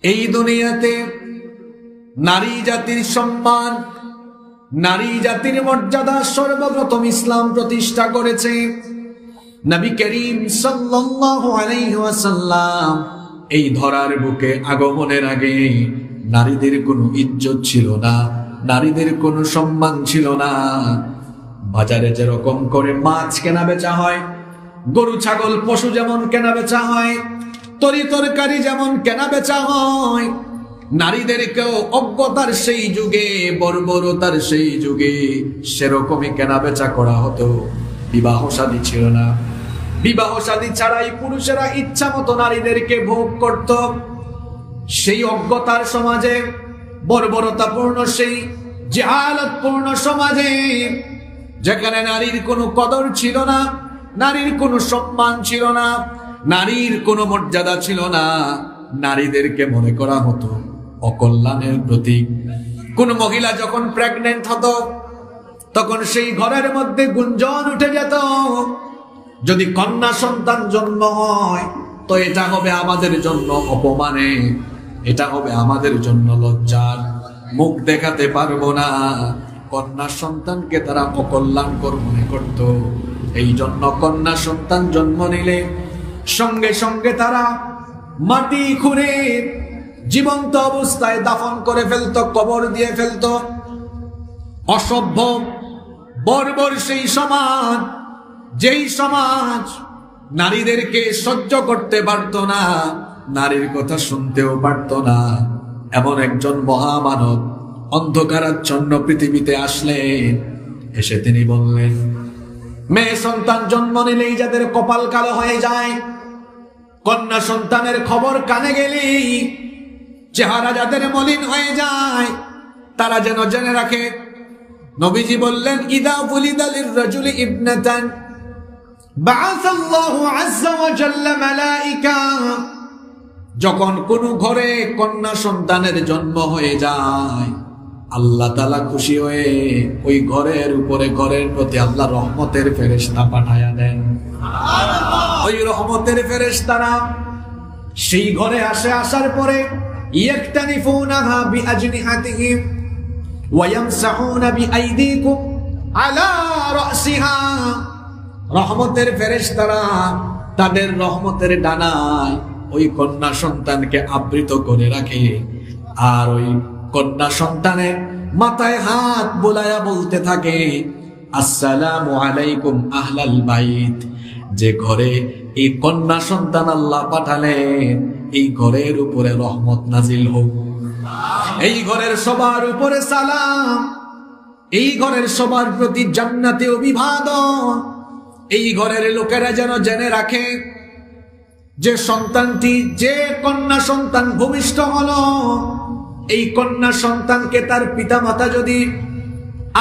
এই দুনিয়াতে নারী জাতির সম্মান, নারী জাতির মর্যাদা সর্বপ্রথম ইসলাম প্রতিষ্ঠা করেছে। নবী করিম সাল্লাল্লাহু আলাইহি ওয়াসাল্লাম এই ধরার বুকে আগমনের আগে নারীদের কোনো ইজ্জত ছিল না, নারীদের কোনো সম্মান ছিল না। বাজারে যেরকম করে মাছ কেনা বেচা হয়, গরু ছাগল পশু যেমন কেনা বেচা হয়, তরি তরকারি যেমন কেনা বেচা হয়, নারীদেরকেও অজ্ঞতার সেই যুগে, বর্বরতার সেই যুগে সেরকমই কেনা বেচা করা হতো। বিবাহ শাদী ছিল না, বিবাহ শাদী ছাড়াই পুরুষেরা ইচ্ছা মতো নারীদেরকে ভোগ করত। সেই অজ্ঞতার সমাজে, বর্বরতাপূর্ণ সেই জাহালাতপূর্ণ সমাজে, যেখানে নারীর কোনো কদর ছিল না, নারীর কোনো সম্মান ছিল না, নারীর কোনো মর্যাদা ছিল না, নারীদেরকে মনে করা হতো অকল্যাণের প্রতীক। কোন মহিলা যখন প্রেগনেন্ট হতো তখন সেই ঘরের মধ্যে গুঞ্জন উঠে যেত, যদি কন্যা সন্তান জন্ম হয় তো এটা হবে আমাদের জন্য অপমানে, এটা হবে আমাদের জন্য লজ্জার, মুখ দেখাতে পারবো না। কন্যা সন্তানকে তারা অকল্যাণকর মনে করত। এই জন্য কন্যা সন্তান জন্ম নিলে সঙ্গে সঙ্গে তারা মাটি খুঁড়ে জীবন্ত অবস্থায় দাফন করে ফেলতো, কবর দিয়ে ফেলতো। অসভ্য বর্বর সেই সমাজ, যেই সমাজ নারীদেরকে সহ্য করতে পারত না, নারীর কথা শুনতেও পারত না, এমন একজন মহামানব অন্ধকারাচ্ছন্ন পৃথিবীতে আসলেন। এসে তিনি বললেন, মেয়ে সন্তান জন্ম নিলেই যাদের কপাল কালো হয়ে যায়, কন্যা সন্তানের খবর কানে গেলেই চেহারা যাদের মলিন হয়ে যায়, তারা যেন জেনে রাখে। নবীজি বললেন, ইদা উলিদা লিররাজুলি ইবনাতান বাআসাল্লাহু আযজা ওয়া জাল্লা মালাইকা, যখন কোন ঘরে কন্যা সন্তানের জন্ম হয়ে যায়, আল্লাহ তাআলা খুশি হয়ে ওই ঘরের উপরে, ঘরের প্রতি আল্লাহ রহমতের ফেরেশতা পাঠায়া দেন। ওই রহমতের ফেরেশতারা সেই ঘরে আসে, আসার পরে ইয়াকতানিফুনাহা বিআজনিহাতিহিম ওয়া ইয়ামসাহুনা বিআইদিকুম আলা রাসিহা, রহমতের ফেরেশতারা তাদের রহমতের ডানায় ওই কন্যা সন্তানকে আবৃত করে রাখে, আর ওই কন্যা সন্তানের মাথায় হাত বোলায়া বলতে থাকে, আসসালামু আলাইকুম আহলাল বাইত। যে ঘরে এই কন্যা সন্তান আল্লাহ পাঠালেন, এই ঘরের উপরে রহমত নাজিল হোক, এই ঘরের সবার উপরে সালাম, এই ঘরের সবার প্রতি জান্নাতে অভিবাদন। এই ঘরের লোকেরা যেন জেনে রাখে যে সন্তানটি, যে কন্যা সন্তান ভূমিষ্ঠ হলো, এই কন্যা সন্তানকে তার পিতামাতা যদি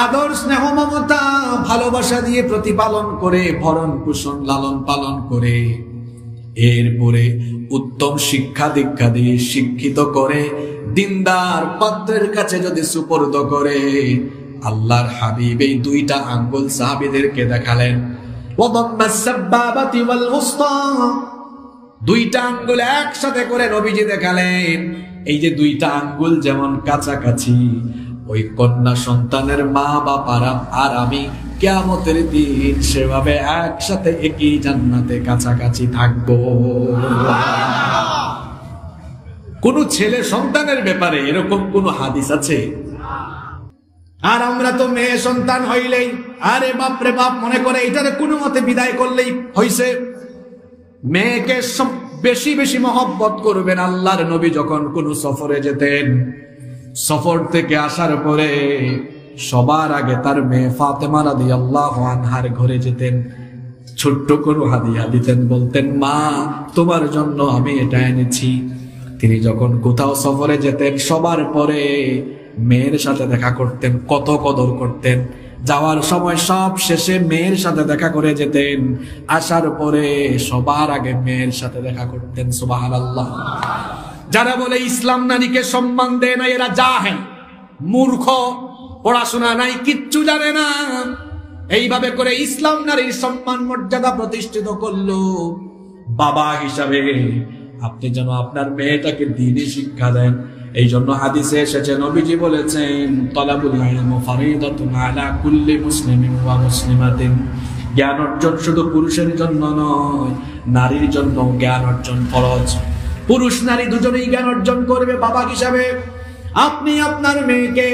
আদর, স্নেহ, মমতা, ভালোবাসা দিয়ে প্রতিপালন করে, ভরণ পোষণ, লালন পালন করে, এরপরে উত্তম শিক্ষা দীক্ষা দিয়ে শিক্ষিত করে দিনদার পাত্রের কাছে যদি সুপর্দ করে, আল্লাহর হাবিব এই দুইটা আঙ্গুল সাহাবীদেরকে দেখালেন, দুইটা আঙ্গুল একসাথে করে নবীজি দেখালেন। এই যে দুইটা আঙ্গুল যেমন কাছাকাছি, ওই কন্যা সন্তানের মা বাবারা আর আমি কিয়ামতের দিন সেভাবে একসাথে একই জান্নাতে কাছাকাছি থাকবো। কোন ছেলে সন্তানের ব্যাপারে এরকম কোন হাদিস আছে? আর আমরা তো মেয়ে সন্তান হইলেই আরে বাপ রে বাপ মনে করে এটারে কোনো মতে বিদায় করলেই হইছে। মেয়েকে বেশি বেশি মহব্বত করবেন। আল্লাহর নবী যখন কোন সফরে যেতেন, সফর থেকে আসার পরে সবার আগে তার মেয়ে ফাতেমা রাদিয়াল্লাহু আনহার ঘরে যেতেন, ছোট্ট করে হাদিয়া দিতেন, বলতেন, মা তোমার জন্য আমি এটা এনেছি। তিনি যখন কোথাও সফরে যেতেন, সবার পরে মেয়ের সাথে দেখা করতেন, কত কদর করতেন। যাওয়ার সময় সব শেষে মেয়ের সাথে দেখা করে যেতেন, আসার পরে সবার আগে মেয়ের সাথে দেখা করতেন। সুবহানাল্লাহ। যারা বলে ইসলাম নারীকে সম্মান দেয় না, এরা জাহেল, মূর্খ, পড়াশোনা নাই, কিচ্ছু জানে না। এইভাবে করে ইসলাম নারীর সম্মান মর্যাদা প্রতিষ্ঠিত করলো। বাবা হিসাবে আপনি যেন আপনার মেয়েটাকে দ্বীনি শিক্ষা দেন। এই জন্য হাদিসে এসেছে, নবীজি বলেছেন, তালাবুল ইলমি ফারিদাতুন আলা কুল্লি মুসলিমিন ওয়া মুসলিমাতিন। জ্ঞান অর্জন শুধু পুরুষের জন্য নয়, নারীর জন্য জ্ঞান অর্জন ফরজ। পুরুষ নারী দুজনেই জ্ঞান অর্জন করবে। বাবা হিসাবে আপনি আপনার মেয়েকে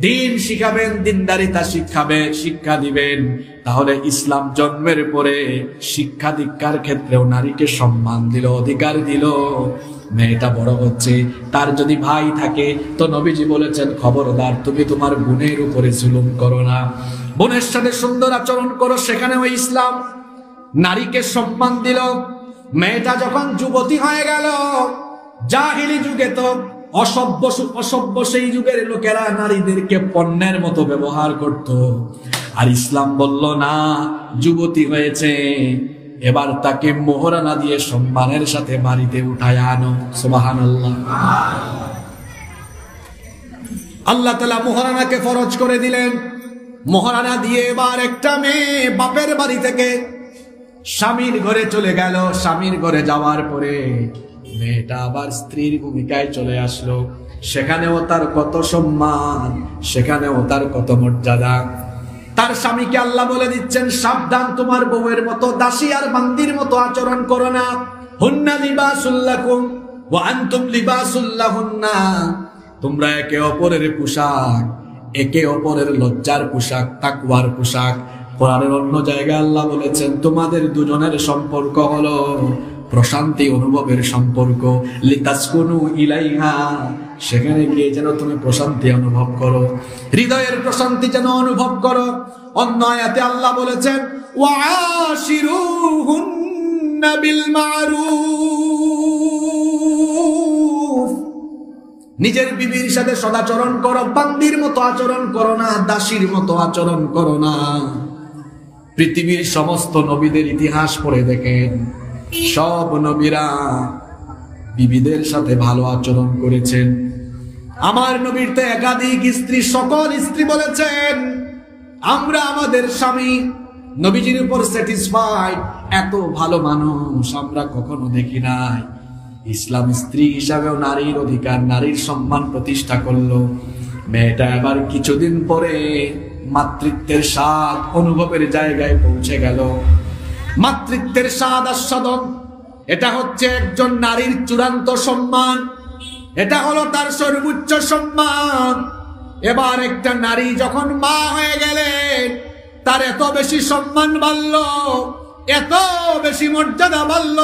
দিন শিখাবেন, দিনদারিতা শিক্ষা দিবেন। তাহলে ইসলাম জন্মের পরে শিক্ষা দীক্ষার ক্ষেত্রেও নারীকে সম্মান দিল, অধিকার দিল। মেয়েটা বড় হচ্ছে, তার যদি ভাই থাকে তো নবীজি বলেছেন, খবরদার তুমি তোমার বোনের উপরে জুলুম করো না, বোনের সাথে সুন্দর আচরণ করো। সেখানেও ইসলাম নারীকে সম্মান দিল। মেয়েটা যখন যুবতী হয়ে গেল, জাহিলি যুগে তো অসভ্য সেই যুগের লোকেরা নারীদেরকে পণ্যের মতো ব্যবহার করত। আর ইসলাম বলল না, যুবতী হয়েছে, এবার তাকে মোহরানা দিয়ে সম্মানের সাথে বাড়িতে উঠায় আনো। সুবহানাল্লাহ। আল্লাহ তাআলা মোহরানাকে ফরজ করে দিলেন। মোহরানা দিয়ে এবার একটা মেয়ে বাপের বাড়ি থেকে স্বামীর ঘরে চলে গেল। স্বামীর ঘরে যাওয়ার পরে মেয়েটা আবার স্ত্রীর ভূমিকায় চলে আসলো। সেখানেও তার কত সম্মান, সেখানেও তার কত মর্যাদা। তার স্বামীকে আল্লাহ বলে দিচ্ছেন, সাবধান, তোমার বউয়ের মতো দাসী আর বান্দির মতো আচরণ করো না। হুন্না লিবাসুল লাকুম ওয়া আনতুম লিবাসুল লাহুন্না। তোমরা একে অপরের পোশাক, একে অপরের লজ্জার পোশাক, তাকওয়ার পোশাক। কোরআনের অন্য জায়গায় আল্লাহ বলেছেন, তোমাদের দুজনের সম্পর্ক হলো প্রশান্তি অনুভবের সম্পর্ক। লিতাসকুনু ইলাইহা। সেখানে গিয়ে যেন তুমি প্রশান্তি অনুভব করো, হৃদয়ের প্রশান্তি যেন অনুভব করো। অন্য আয়াতে আল্লাহ বলেছেন, ওয়াশিরুহুন্না বিল মারুফ। নিজের বিবির সাথে সদাচরণ করো, বান্দির মতো আচরণ করো না, দাসীর মতো আচরণ করো না। পৃথিবীর সমস্ত নবীদের ইতিহাস পড়ে দেখেন, সব নবীরা বিবিদের সাথে ভালো আচরণ করেছেন। আমার নবীর তো একাধিক স্ত্রী, সকল স্ত্রী বলেছেন, আমরা আমাদের স্বামী নবীজির উপর স্যাটিসফাইড। এত ভালো মানুষ আমরা কখনো দেখি নাই। ইসলাম স্ত্রী হিসাবেও নারীর অধিকার, নারীর সম্মান প্রতিষ্ঠা করলো। মেয়েটা এবার কিছুদিন পরে মাতৃত্বের স্বাদ অনুভবের জায়গায় পৌঁছে গেল। মাতৃত্বের স্বাদ আস্বাদন, এটা হচ্ছে একজন নারীর চূড়ান্ত সম্মান, এটা হলো তার সর্বোচ্চ সম্মান। এবার একটা নারী যখন মা হয়ে গেলেন, তার এত বেশি সম্মান বাড়ল, এত বেশি মর্যাদা বাড়ল।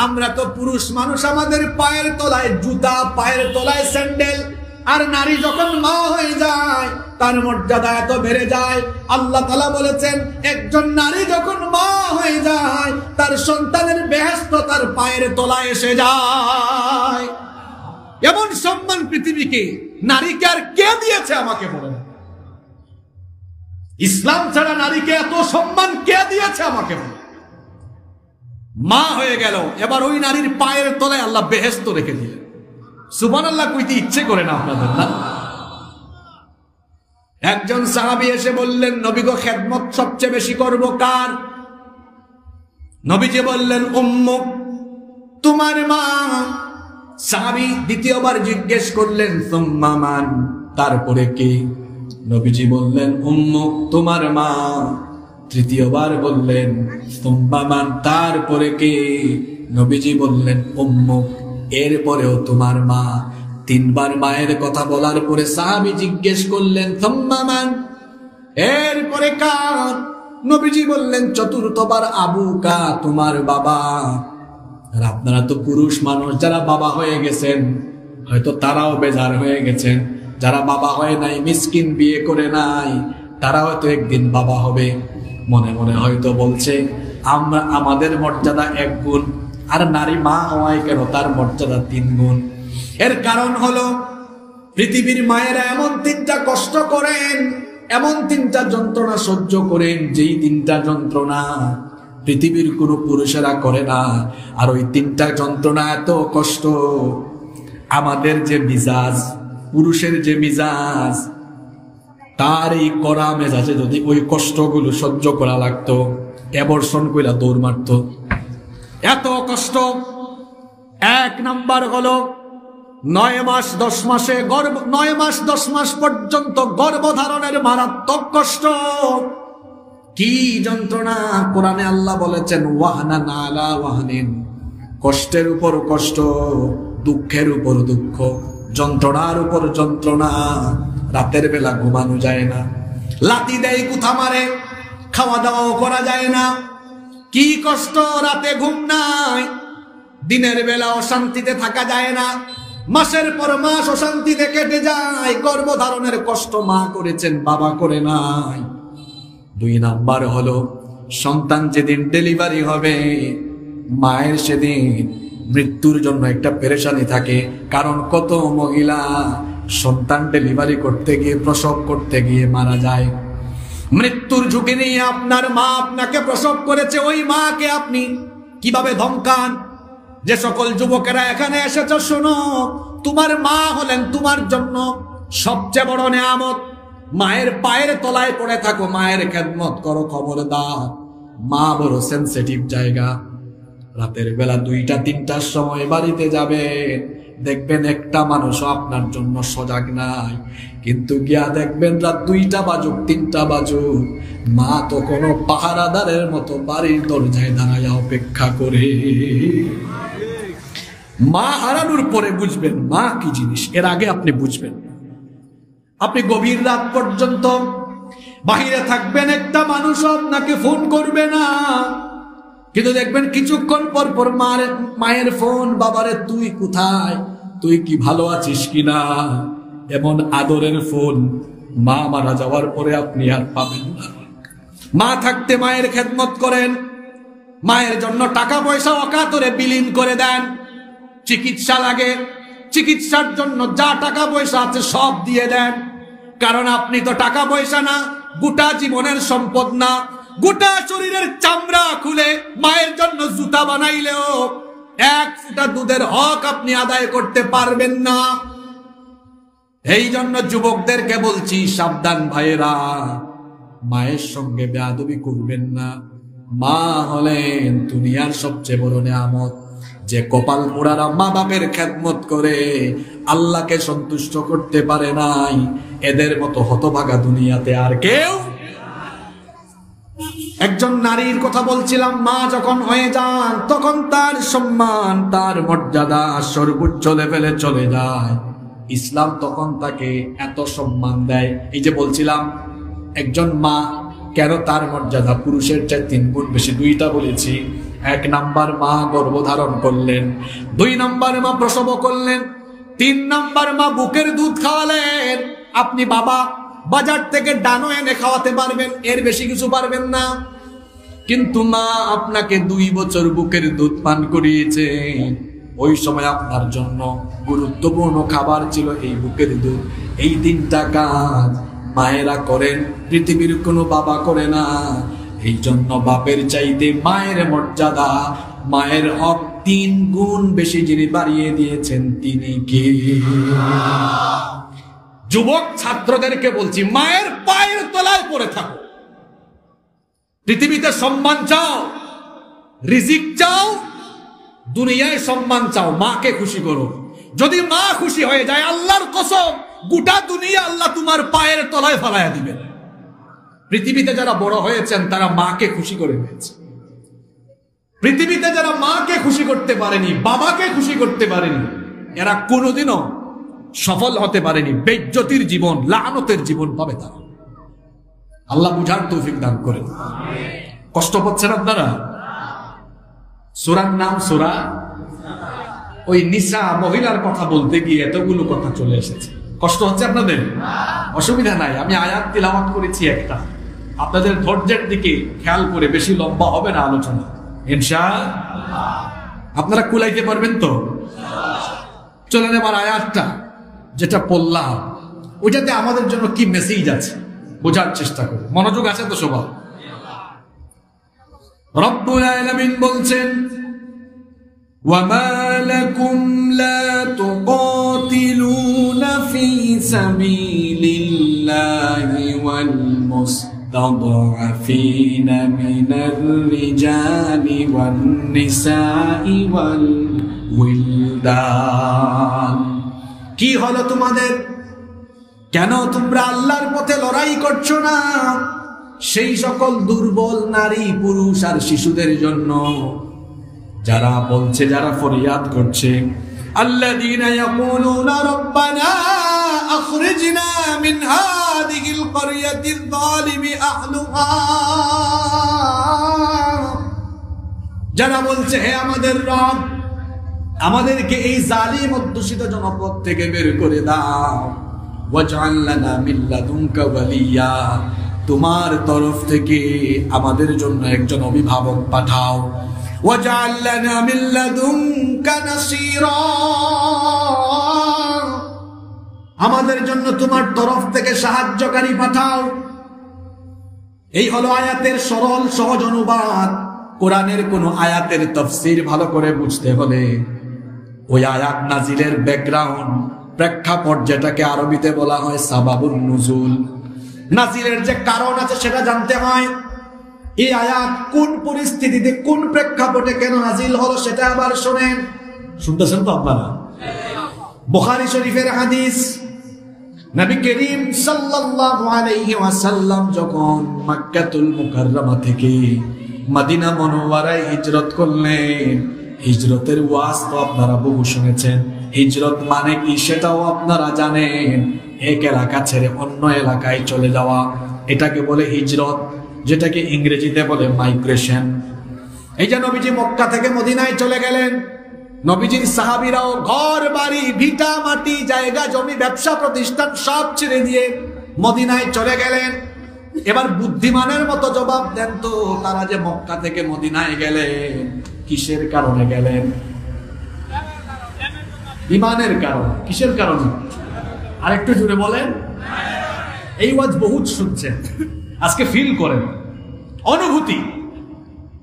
আমরা তো পুরুষ মানুষ, আমাদের পায়ের তলায় জুতা, পায়ের তলায় স্যান্ডেল। আর নারী যখন মা হয়ে যায়, তার মর্যাদা এত বেড়ে যায়। আল্লাহ তাআলা বলেছেন, একজন নারী যখন মা হয়ে যায়, তার সন্তানের বেহেশত তার পায়ের তলায় এসে যায়। এমন সম্মান পৃথিবীকে, নারীকে আর কে দিয়েছে আমাকে বলেন? ইসলাম ছাড়া নারীকে এত সম্মান কে দিয়েছে আমাকে বলেন? মা হয়ে গেল, এবার ওই নারীর পায়ের তলায় আল্লাহ বেহেশত রেখে দিলেন। সুবহানাল্লাহ কইতে ইচ্ছে করে না আপনাদের? না। একজন সাহাবী এসে বললেন, নবী গো, খেদমত সবচেয়ে বেশি করব কার? নবীজি বললেন, উম্মুক, তোমার মা। সাহাবী দ্বিতীয়বার জিজ্ঞেস করলেন, সুম্মা মান? তারপরে কি? নবীজি বললেন, উম্মুক, তোমার মা। তৃতীয়বার বললেন, সুম্মা মান? তারপরে কি? নবীজি বললেন, উম্মুক, এরপরেও তোমার মা। তিনবার মায়ের কথা বলার পরে সাহাবী জিজ্ঞেস করলেন, সুম্মা মান? এরপরে কার? নবীজি বললেন, চতুর্থবার আবুকা, তোমার বাবা। আর আপনারা তো পুরুষ মানুষ, যারা বাবা হয়ে গেছেন হয়তো তারাও বেজার হয়ে গেছেন। যারা বাবা হয় নাই, মিসকিন, বিয়ে করে নাই, তারা হয়তো একদিন বাবা হবে। মনে মনে হয়তো বলছে, আমাদের মর্যাদা 1 গুণ, আর নারী মা হওয়ায় কেন তার মর্যাদা 3 গুণ? এর কারণ হলো, পৃথিবীর মায়েরা এমন 3টা কষ্ট করেন, এমন 3টা যন্ত্রণা সহ্য করেন, যেই 3টা যন্ত্রণা পৃথিবীর কোনো পুরুষেরা করে না। আর ওই 3টা যন্ত্রণা এত কষ্ট, আমাদের যে মিজাজ, পুরুষের যে মিজাজ, তার এই কড়া মেজাজে যদি ওই কষ্টগুলো সহ্য করা লাগতো, অ্যাবর্শন কইরা দৌড় মারত। এত কষ্ট। এক নাম্বার হলো 9 মাস 10 মাসে 9 মাস 10 মাস পর্যন্ত গর্ভধারণের মারাত্মক কষ্ট। কি যন্ত্রণা! কোরআনে আল্লাহ বলেছেন ওয়াহনান আলা ওয়াহনিন, কষ্টের উপর কষ্ট, দুঃখের উপর দুঃখ, যন্ত্রণার উপর যন্ত্রণা। রাতের বেলা ঘুমানো যায় না, লাথি দেয়, কুথা মারে, খাওয়া দাওয়াও করা যায় না। কি কষ্ট! রাতে ঘুম নাই, দিনের বেলা অশান্তিতে থাকা যায় না, মাসের পর মাস অশান্তিতে কেটে যায়। গর্ভধারণের কষ্ট মা করেছেন, বাবা করে নাই। 2 নাম্বার হলো সন্তান যেদিন ডেলিভারি হবে, মায়ের সেদিন মৃত্যুর জন্য একটা পেরেশানি থাকে। কারণ কত মহিলা সন্তান ডেলিভারি করতে গিয়ে, প্রসব করতে গিয়ে মারা যায়। মৃত্যুর ঝুঁকি নিয়ে আপনার মা আপনাকে প্রসব করেছে, ওই মাকে আপনি কিভাবে ধমকান? যে সকল যুবকেরা এখানে এসেছো, শোনো, তোমার মা হলেন তোমার জন্য সবচেয়ে বড় নেয়ামত। মায়ের পায়ের তলায় পড়ে থাকো, মায়ের খেদমত করো, খবরদার। মা বড় সেনসিটিভ জায়গা। রাতের বেলা 2টা 3টার সময় বাড়িতে যাবে, দেখবেন একটা মানুষও আপনার জন্য সজাগ নাই। কিন্তু গিয়া দেখবেন রাত 2টা বাজুক 3টা বাজুক, মা তো কোনো পাহারাদারের মতো বাড়ির দরজায় দাঁড়ায় অপেক্ষা করে। মা হারানোর পরে বুঝবেন মা কি জিনিস, এর আগে আপনি বুঝবেন। আপনি গভীর রাত পর্যন্ত বাহিরে থাকবেন, একটা মানুষ আপনাকে ফোন করবে না, কিন্তু দেখবেন কিছুক্ষণ পর পর মায়ের ফোন, বাবারে তুই কোথায়, তুই কি ভালো আছিস কিনা। এমন আদরের ফোন মা মারা যাওয়ার পরে আপনি আর পাবেন না। মা থাকতে মায়ের খেদমত করেন, মায়ের জন্য টাকা পয়সা অকাতরে বিলীন করে দেন। চিকিৎসা লাগে, চিকিৎসার জন্য যা টাকা পয়সা আছে সব দিয়ে দেন। কারণ আপনি তো টাকা পয়সা না, গোটা জীবনের সম্পদ না, গোটা শরীরের চামড়া খুলে মায়ের জন্য জুতা বানাইলেও 1 ফোঁটা দুধের হক আপনি আদায় করতে পারবেন না। এই জন্য যুবকদেরকে বলছি, সাবধান ভাইয়েরা, মায়ের সঙ্গে বেয়াদবি করবেন না। মা হলেন দুনিয়ার সবচেয়ে বড় নেয়ামত। যে কপাল পোড়ারা মা বাপের খেদমত করে আল্লাহকে সন্তুষ্ট করতে পারে নাই, এদের মতো হতভাগা দুনিয়াতে আর কেউ। একজন নারীর কথা বলছিলাম, মা যখন হয়ে যান তখন তার সম্মান, তার মর্যাদা সর্বোচ্চ লেভেলে চলে যায়। ইসলাম তখন তাকে এত সম্মান দেয়। এই যে বলছিলাম একজন মা কেন তার মর্যাদা পুরুষের চেয়ে 3 গুণ বেশি, 2টা বলেছি। 1 নাম্বার মা গর্ভধারণ করলেন, 2 নাম্বার মা প্রসব করলেন, 3 নাম্বার মা বুকের দুধ খাওয়ালেন। আপনি বাবা বাজার থেকে ডানো এনে খাওয়াতে পারবেন, এর বেশি কিছু পারবেন না। কিন্তু মা আপনাকে 2 বছর বুকের দুধ পান করিয়েছে। ওই সময় আপনার জন্য গুরুত্বপূর্ণ খাবার ছিল এই বুকের দুধ। এই 3টা কাজ মায়েরা করেন, পৃথিবীর কোনো বাবা করে না। এই জন্য বাপের চাইতে মায়ের মর্যাদা, মায়ের হক 3 গুণ বেশি যিনি বাড়িয়ে দিয়েছেন তিনি কে? যুবক ছাত্রদেরকে বলছি, মায়ের পায়ের তলায় পড়ে থাকো। পৃথিবীতে সম্মান চাও, রিজিক চাও, দুনিয়ায় সম্মান চাও, মাকে খুশি করো। যদি মা খুশি হয়ে যায়, আল্লাহর কসম গোটা দুনিয়া আল্লাহ তোমার পায়ের তলায় ফেলাইয়া দিবেন। পৃথিবীতে যারা বড় হয়েছেন তারা মাকে খুশি করে হয়েছে। পৃথিবীতে যারা মাকে খুশি করতে পারেনি, বাবাকে খুশি করতে পারেনি, এরা কোনোদিনও সফল হতে পারেনি। বেইজ্জতির জীবন, লানতের জীবন পাবে তারা। আল্লাহ বুঝার তৌফিক দান করেন। কষ্ট পাচ্ছেন আপনারা? সূরার নাম সূরা ওই নিসা, মহিলার কথা বলতে গিয়ে এতগুলো কথা চলে এসেছে। কষ্ট হচ্ছে আপনাদের? অসুবিধা নাই, আমি আয়াত তিলাওয়াত করেছি একটা, আপনাদের ধৈর্যের দিকে খেয়াল করে, বেশি লম্বা হবে না আলোচনা ইনশাআল্লাহ। আপনারা কুলাইতে পারবেন তো? চলেন এবার আয়াতটা যেটা পড়লাম ওইটাতে আমাদের জন্য কি মেসেজ আছে বোঝার চেষ্টা করি। মনোযোগ আছে তো সবার? রব্বুল আলামিন বলছেন, وَمَا لَكُمْ لَا تُقَاتِلُونَ فِي سَبِيلِ اللَّهِ وَالْمُسْتَضْعَفِينَ مِنَ الرِّجَالِ وَالنِّسَاءِ وَالْوِلْدَانِ উইলদান। কি হলো তোমাদের? কেন তোমরা আল্লাহর পথে লড়াই করছো না? সেই সকল দুর্বল নারী, পুরুষ আর শিশুদের জন্য যারা বলছে, যারা ফরিয়াদ করছে, আল্লাযীনা ইয়াকুলুনা রাব্বানা আখরিজনা মিন হাযিহিল ক্বরয়াতিয যালিমি আহলুহা, যারা বলছে হে আমাদের রব, আমাদেরকে এই জালিম অধ্যুষিত জনপদ থেকে বের করে দাও। ওয়াজআল লানা মিন লাদুনকা ওয়ালিয়া, তোমার তরফ থেকে আমাদের জন্য একজন অভিভাবক পাঠাও। ওয়াজআল লানা মিন লাদুনকা নাসীরা, আমাদের জন্য তোমার তরফ থেকে সাহায্যকারী পাঠাও। এই হলো আয়াতের সরল সহজ অনুবাদ। কোরআনের কোন আয়াতের তাফসীর ভালো করে বুঝতে হলে ওই আয়াত নাজিলের ব্যাকগ্রাউন্ড, প্রেক্ষাপট, যেটাকে আরবিতে বলা হয় সাবাবুন নুজুল, নাজিলের যে কারণ আছে সেটা জানতে হয়। এই আয়াত কোন পরিস্থিতিতে, কোন প্রেক্ষাপটে কেন নাজিল হলো সেটা আবার শুনেন। শুনতেছেন তো আপনারা? বুখারী শরীফের হাদিস, নবী করিম সাল্লাল্লাহু আলাইহি ওয়াসাল্লাম যখন মক্কাতুল মুকাররমা থেকে মদিনা মুনাওয়ারায় হিজরত করলেন, হিজরতের ওয়াজ তো আপনারা বহু শুনেছেন। হিজরত মানে কি সেটাও আপনারা জানেন। এক এলাকা ছেড়ে অন্য এলাকায় চলে যাওয়া, এটাকে বলে হিজরত, যেটাকে ইংরেজিতে বলে মাইগ্রেশন। এই যে নবীজি মক্কা থেকে মদিনায় চলে গেলেন, নবীজির সাহাবীরাও ঘর বাড়ি, ভিটা মাটি, জায়গা জমি, ব্যবসা প্রতিষ্ঠান সব ছেড়ে দিয়ে মদিনায় চলে গেলেন। এবার বুদ্ধিমানের মতো জবাব দেন তো, তারা যে মক্কা থেকে মদিনায় গেলেন কিসের কারণে গেলেন? ঈমানের কারণে। কিসের কারণে? আরেকটু জোরে বলেন। এই ওয়াজ বহুত শুনছেন, আজকে ফিল করেন, অনুভূতি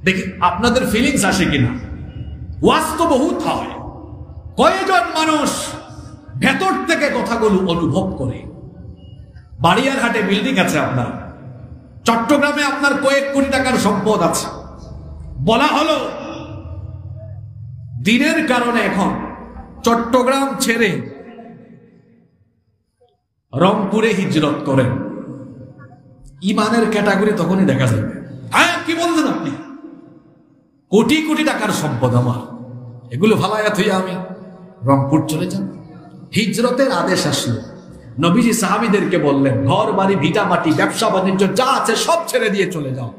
দেখে আপনাদের ফিলিংস আসে কিনা। ওয়াজ তো বহুত হয়, কয়েকজন মানুষ ভেতর থেকে কথাগুলো অনুভব করে। বাড়িয়ারহাটে বিল্ডিং আছে আপনার, চট্টগ্রামে আপনার কয়েক কোটি টাকার সম্পদ আছে, বলা হলো দিনের কারণে এখন চট্টগ্রাম ছেড়ে রংপুরে হিজরত করেন, ঈমানের ক্যাটাগরি তখনই দেখা যাবে। কি বলছেন আপনি? কোটি কোটি টাকার সম্পদ আমার, এগুলো ভালায়াত হইয়া আমি রংপুর চলে যাব। হিজরতের আদেশ আসলো, নবীজি সাহাবীদেরকে বললেন ঘর বাড়ি, ভিটা মাটি, ব্যবসা বাণিজ্য যা আছে সব ছেড়ে দিয়ে চলে যাও।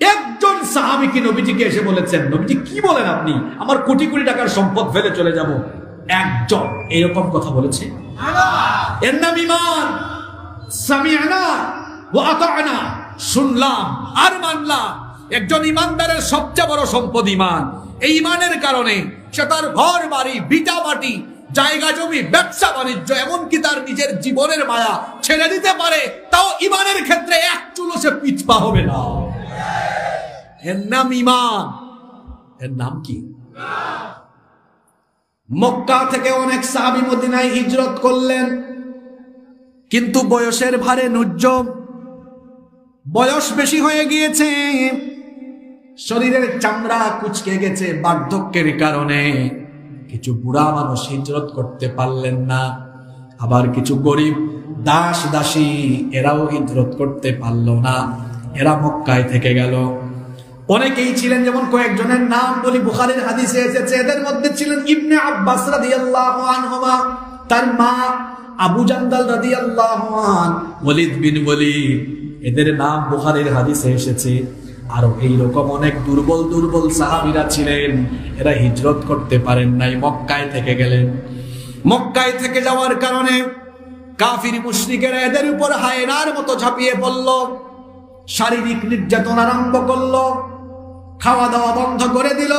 একজন সাহাবী কি নবীজিকে এসে বলেছেন, নবীজি কি বলেন আপনি, আমার কোটি কোটি টাকার সম্পদ ফেলে চলে যাব? একজন এরকম কথা বলেছে? এর নাম ঈমান। সামি'না ওয়া আতা'না, শুনলাম আর মানলাম। একজন ঈমানদারের সবচেয়ে বড় সম্পদ ঈমান। এই ঈমানের কারণে সে তার ঘর বাড়ি, ভিটা মাটি, জায়গা জমি, ব্যবসা বাণিজ্য, এমনকি তার নিজের জীবনের মায়া ছেড়ে দিতে পারে, তাও ঈমানের ক্ষেত্রে এক চুলও সে পিছপা হবে না। এর নাম ঈমান। এর নাম কি? মক্কা থেকে অনেক সাহাবী মদিনায় হিজরত করলেন, কিন্তু বয়সের ভারে নুজ্জম, বয়স বেশি হয়ে গিয়েছে, শরীরের চামড়া কুঁচকে গেছে বার্ধক্যের কারণে। কিছু বুড়া মানুষ হিজরত করতে পারলেন না, আবার কিছু গরিব দাস দাসী এরাও হিজরত করতে পারল না, এরা মক্কায় থেকে গেল। অনেকেই ছিলেন, যেমন কয়েকজনের নাম বলি, বুখারীর হাদিসে এসেছে। এদের মধ্যে ছিলেন ইবনে আব্বাস রাদিয়াল্লাহু আনহুমা, তার মা আবু জান্দাল রাদিয়াল্লাহু আন, ওয়ালিদ বিন ওয়ালিদ, এদের নাম বুখারীর হাদিসে এসেছে। আরো এইরকম অনেক দুর্বল দুর্বল সাহাবীরা ছিলেন, এরা হিজরত করতে পারেন নাই, মক্কায় থেকে গেলেন। মক্কায় থেকে যাওয়ার কারণে কাফির মুশরিকেরা এদের উপর হায়নার মতো ঝাঁপিয়ে পড়ল, শারীরিক নির্যাতন আরম্ভ করলো, খাওয়া দাওয়া বন্ধ করে দিল,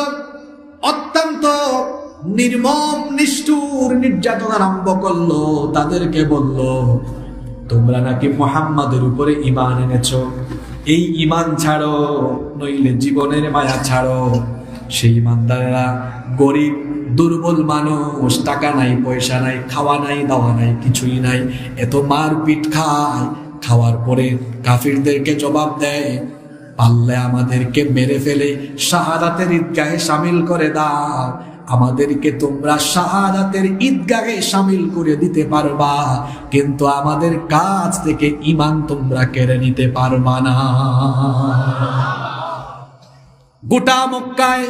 অত্যন্ত নির্মম নিষ্ঠুর নির্যাতন আরম্ভ করলো। তাদেরকে বলল, তোমরা নাকি মুহাম্মাদের উপরে ঈমান এনেছো, এই ঈমান ছাড়ো, নইলে জীবনের মায়া ছাড়ো। সেই ঈমানদারেরা গরিব দুর্বল মানুষ, টাকা নাই, পয়সা নাই, খাওয়া নাই, দাওয়া নাই, কিছুই নাই, এত মারপিট খায়। খাওয়ার পরে কাফিরদেরকে জবাব দেয়, পারলে আমাদেরকে মেরে ফেলে শাহাদাতের ঈদগাহে শামিল করে দাও। আমাদেরকে তোমরা শাহাদাতের ঈদগাহে শামিল করে দিতে পারবা, কিন্তু আমাদের কাছ থেকে ঈমান তোমরা কেড়ে নিতে পারবা না। গোটা মক্কায়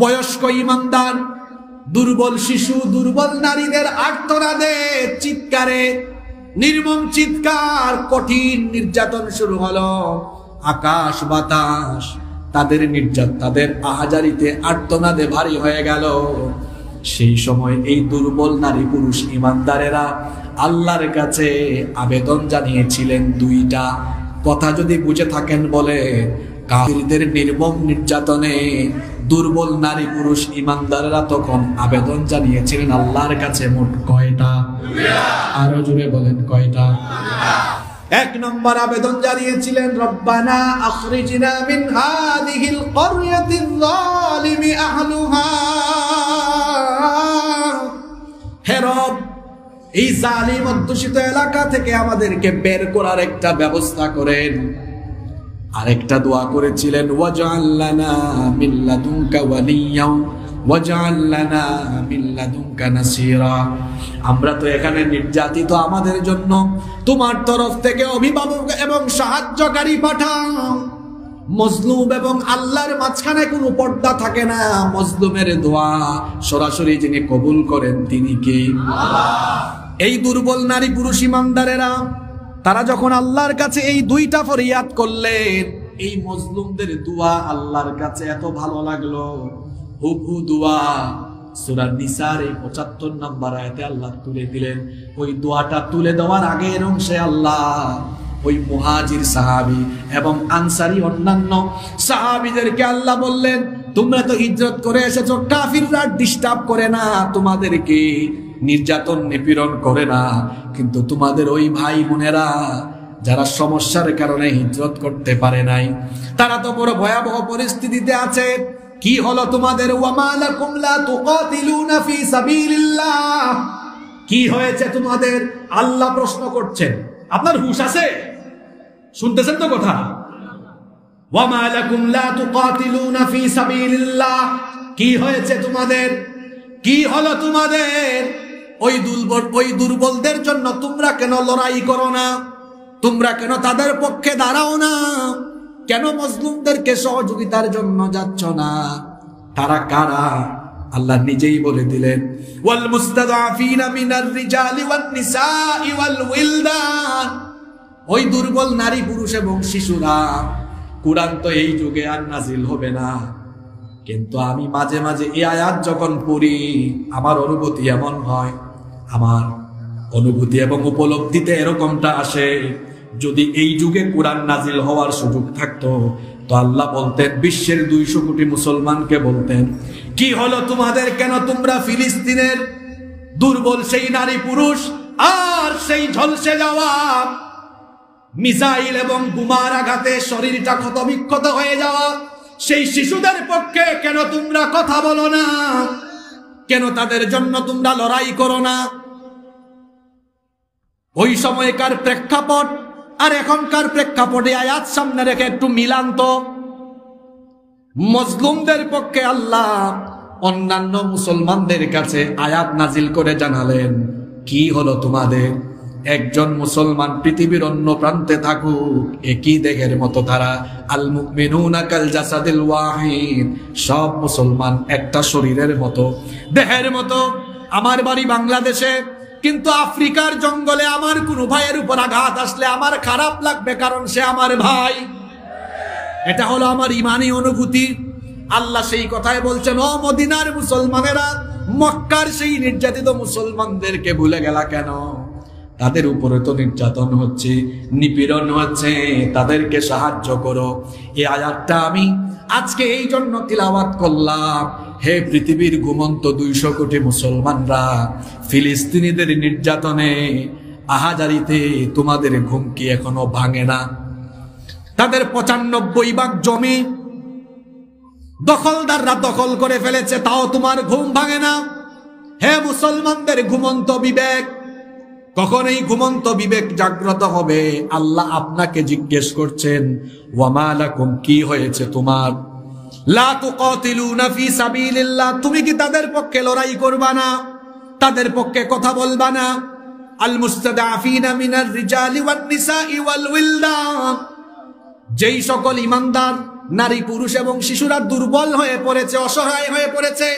বয়স্ক ঈমানদার, দুর্বল শিশু, দুর্বল নারীদের আর্তনাদে, চিৎকারে, নির্মম চিৎকার, কঠিন নির্যাতন শুরু হলো। আকাশ বাতাস তাদের তাদের আহাজারিতে, আর্তনাদে ভারী হয়ে গেল। সেই সময় এই দুর্বল নারী পুরুষ ঈমানদারেরা আল্লাহর কাছে আবেদন জানিয়েছিলেন দুইটা কথা। যদি বুঝে থাকেন বলে, কাফিরদের নির্মম নির্যাতনে দুর্বল নারী পুরুষ ঈমানদারেরা তখন আবেদন জানিয়েছিলেন আল্লাহর কাছে মোট কয়টা? আরো জোরে বলেন, কয়টা? এক নম্বর আবেদন জানিয়েছিলেন, রব্বানা আখরিজনা মিন হাযিহিল ক্বরয়াতিল যালিমি আহলুহা, হে রব, এই জালিম অধ্যুষিত এলাকা থেকে আমাদেরকে বের করার একটা ব্যবস্থা করেন। আরেকটা দোয়া করেছিলেন, ওয়াজআল লানা মিন লাদুনকা ওয়ালিয়্যা ওয়াজআল লানা মিন লাদুনকা নাসীরা। আমরা তো এখানে নির্যাতিত, আমাদের জন্য তোমার তরফ থেকে অভিভাবক এবং সাহায্যকারী পাঠাও। মজলুম এবং আল্লাহর মাঝখানে কোনো পর্দা থাকে না। মজলুমের দোয়া সরাসরি যিনি কবুল করেন তিনি কে? আল্লাহ। এই দুর্বল নারী পুরুষ ঈমানদারেরা তারা যখন আল্লাহর কাছে এই দুইটা ফরিয়াদ করলেন, এই মজলুমদের দোয়া আল্লাহর কাছে এত ভালো লাগলো। হুবহু দোয়া সূরা নিসার ৭৫ নম্বর আয়াতে আল্লাহ তুলে দিলেন। ওই দোয়াটা তুলে দেওয়ার আগের অংশে আল্লাহ ওই মুহাজির সাহাবী এবং আনসারী অন্যান্য সাহাবীদেরকে আল্লাহ বললেন, তোমরা তো হিজরত করে এসেছো, কাফিররা ডিস্টার্ব করে না, তোমাদেরকে নির্যাতন নিপীড়ন করে না, কিন্তু তোমাদের ওই ভাই বোনেরা যারা সমস্যার কারণে হিজরত করতে পারে নাই, তারা তো বড় ভয়াবহ পরিস্থিতিতে আছে। কি হলো তোমাদের? ওয়ামা লাকুম লা তুকাতিলুনা ফি সাবিলিল্লাহ, কি হয়েছে তোমাদের? আল্লাহ প্রশ্ন করছেন। আপনার হুঁশ আছে? শুনতেছেন তো কথা? ওয়ামা লাকুম লা তুকাতিলুনা ফি সাবিলিল্লাহ, কি হয়েছে তোমাদের? কি হলো তোমাদের? ওই দুর্বলদের জন্য তোমরা কেন লড়াই করো না? তোমরা কেন তাদের পক্ষে দাঁড়াও না? কেন মজলুমদেরকে সহযোগিতার জন্য যাচ্ছ না? তারা কারা? আল্লাহ নিজেই বলে দিলেন, ওয়াল মুস্তাদআফিনা মিনার রিজালি ওয়ান নিসাই ওয়াল উইলদান, ওই দুর্বল নারী পুরুষ এবং শিশুরা। কুরআন তো এই যুগে আর নাজিল হবে না, কিন্তু আমি মাঝে মাঝে এই আয়াত যখন পড়ি আমার অনুভূতি এমন হয়, আমার অনুভূতি এবং উপলব্ধিতে এরকমটা আসে, যদি এই যুগে কোরআন নাজিল হওয়ার সুযোগ থাকতো তো আল্লাহ বলতেন, বিশ্বের 200 কোটি মুসলমানকে বলতেন, কি হলো তোমাদের? কেন তোমরা ফিলিস্তিনের দুর্বল সেই নারী পুরুষ আর সেই ঝলসে যাওয়া মিসাইল এবং বোমার আঘাতে শরীরটা ক্ষতবিক্ষত হয়ে যাওয়া সেই শিশুদের পক্ষে কেন তোমরা কথা বলো না? কেন তাদের জন্য তোমরা লড়াই করো না? ওই সময়কার প্রেক্ষাপট আর এখনকার প্রেক্ষাপটে আয়াত সামনে রেখে একটু মিলান তো। মজলুমদের পক্ষে আল্লাহ অন্যান্য মুসলমানদের কাছে আয়াত নাজিল করে জানালেন, কি হলো তোমাদের? একজন মুসলমান পৃথিবীর অন্য প্রান্তে থাকুক, একই দেহের মতো তারা। আল মুমিনুনা কাল জাসাদিল ওয়াহিদ, সব মুসলমান একটা শরীরের মতো, দেহের মতো। আমার বাড়ি বাংলাদেশে, কিন্তু আফ্রিকার জঙ্গলে আমার কোনো ভাইয়ের উপর আঘাত আসলে আমার খারাপ লাগবে, কারণ সে আমার ভাই। এটা হলো আমার ইমানি অনুভূতি। আল্লাহ সেই কথাই বলছেন, ও মদিনার মুসলমানেরা, মক্কার সেই নির্যাতিত মুসলমানদেরকে ভুলে গেলা কেন? তাদের উপরে তো নির্যাতন হচ্ছে, নিপীড়ন হচ্ছে, তাদেরকে সাহায্য করো। এই আয়াতটা আমি আজকে এই জন্য তিলাওয়াত করলাম। হে পৃথিবীর ঘুমন্ত 200 কোটি মুসলমানরা, ফিলিস্তিনিদের নির্যাতনে আহাজারিতে তোমাদের ঘুম কি এখনো ভাঙে না? তাদের 95 ভাগ জমি দখলদাররা দখল করে ফেলেছে, তাও তোমার ঘুম ভাঙে না? হে মুসলমানদের ঘুমন্ত বিবেক, কখন এই ঘুমন্ত বিবেক জাগ্রত হবে? আল্লাহ আপনাকে জিজ্ঞেস করছেন, ওয়ামা লাকুম, কি হয়েছে তোমার? লা তুকাতিলুনা ফি সাবিলিল্লাহ, তুমি কি তাদের পক্ষে লড়াই করবা না, তাদের পক্ষে কথা বলবা না? আল মুস্তাদাফিনা মিনার রিজালি ওয়ান নিসাই ওয়াল উইলদান, যেই সকল ঈমানদার নারী পুরুষ এবং শিশুরা দুর্বল হয়ে পড়েছে, অসহায় হয়ে পড়েছে।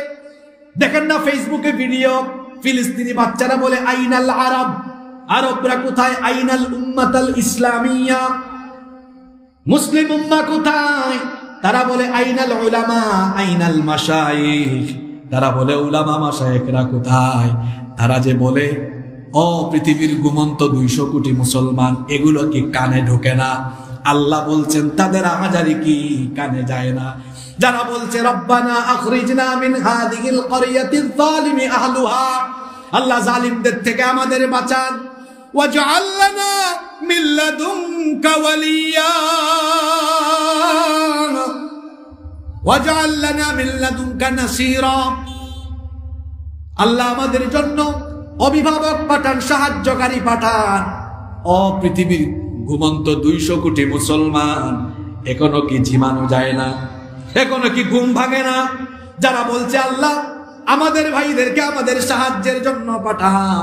দেখেন না ফেসবুকে ভিডিও, ফিলিস্তিনি বাচ্চারা বলে আইনাল আরব, আরবরা কোথায়? আইনাল উম্মাতাল ইসলামিয়া, মুসলিম উম্মাহ কোথায়? তারা বলে আইনাল উলামা, আইনাল মাশায়েখ, তারা বলে উলামা মাশায়েখরা কোথায়? তারা যে বলে ও পৃথিবীর ঘুমন্ত 200 কোটি মুসলমান, এগুলো কি কানে ঢোকে না? আল্লাহ বলছেন তাদের আহাজারি কি কানে যায় না? যারা বলছে রব্বানা আখরিজনা মিন হাযিহিল ক্বরিয়াতিল যালিমি আহলুহা, আল্লাহ জালিমদের থেকে আমাদের বাঁচান, ওয়াজআল লানা মিন লাদুনকা ওয়ালিয়া, ওয়াজআল লানা মিন লাদুনকা নাসীরা, আল্লাহ আমাদের জন্য অভিভাবক পাঠান, সাহায্যকারী পাঠান। ও পৃথিবীর ঘুমন্ত 200 কোটি মুসলমান, এখনো কি ঝিমানো যায় না? এখনো কি ঘুম ভাঙে না? যারা বলছে আল্লাহ আমাদের ভাইদেরকে আমাদের সাহায্যের জন্য পাঠাও,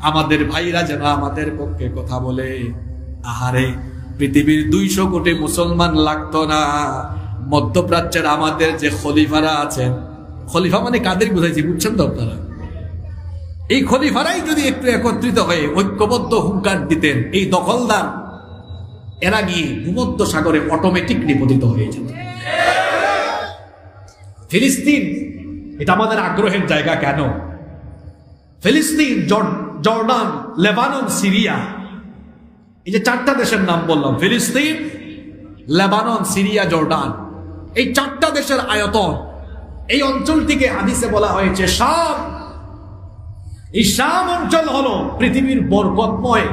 আমাদের ভাইরা যেন আমাদের পক্ষে কথা বলে। আহারে, পৃথিবীর 200 কোটি মুসলমান লাগতো না, মধ্যপ্রাচ্যের আমাদের যে খলিফারা আছেন, খলিফা মানে কাদের বুঝাইছি বুঝছেন তো আপনারা? এই খলিফারাই যদি একটু একত্রিত হয়ে ঐক্যবদ্ধ হুঙ্কার দিতেন, এই দখলদার এরা গিয়ে ভূমধ্য সাগরে অটোমেটিক নিপতিত হয়ে যেত। ফিলিস্তিন এটা আমাদের আগ্রহের জায়গা কেন? ফিলিস্তিন, জর্ডান, লেবানন, সিরিয়া, এই যে 4টা দেশের নাম বললাম, ফিলিস্তিন, লেবানন, সিরিয়া, জর্ডান, এই 4টা দেশের আয়তন, এই অঞ্চলটিকে হাদিসে বলা হয়েছে শাম। এই শাম অঞ্চল হলো পৃথিবীর বরকতময়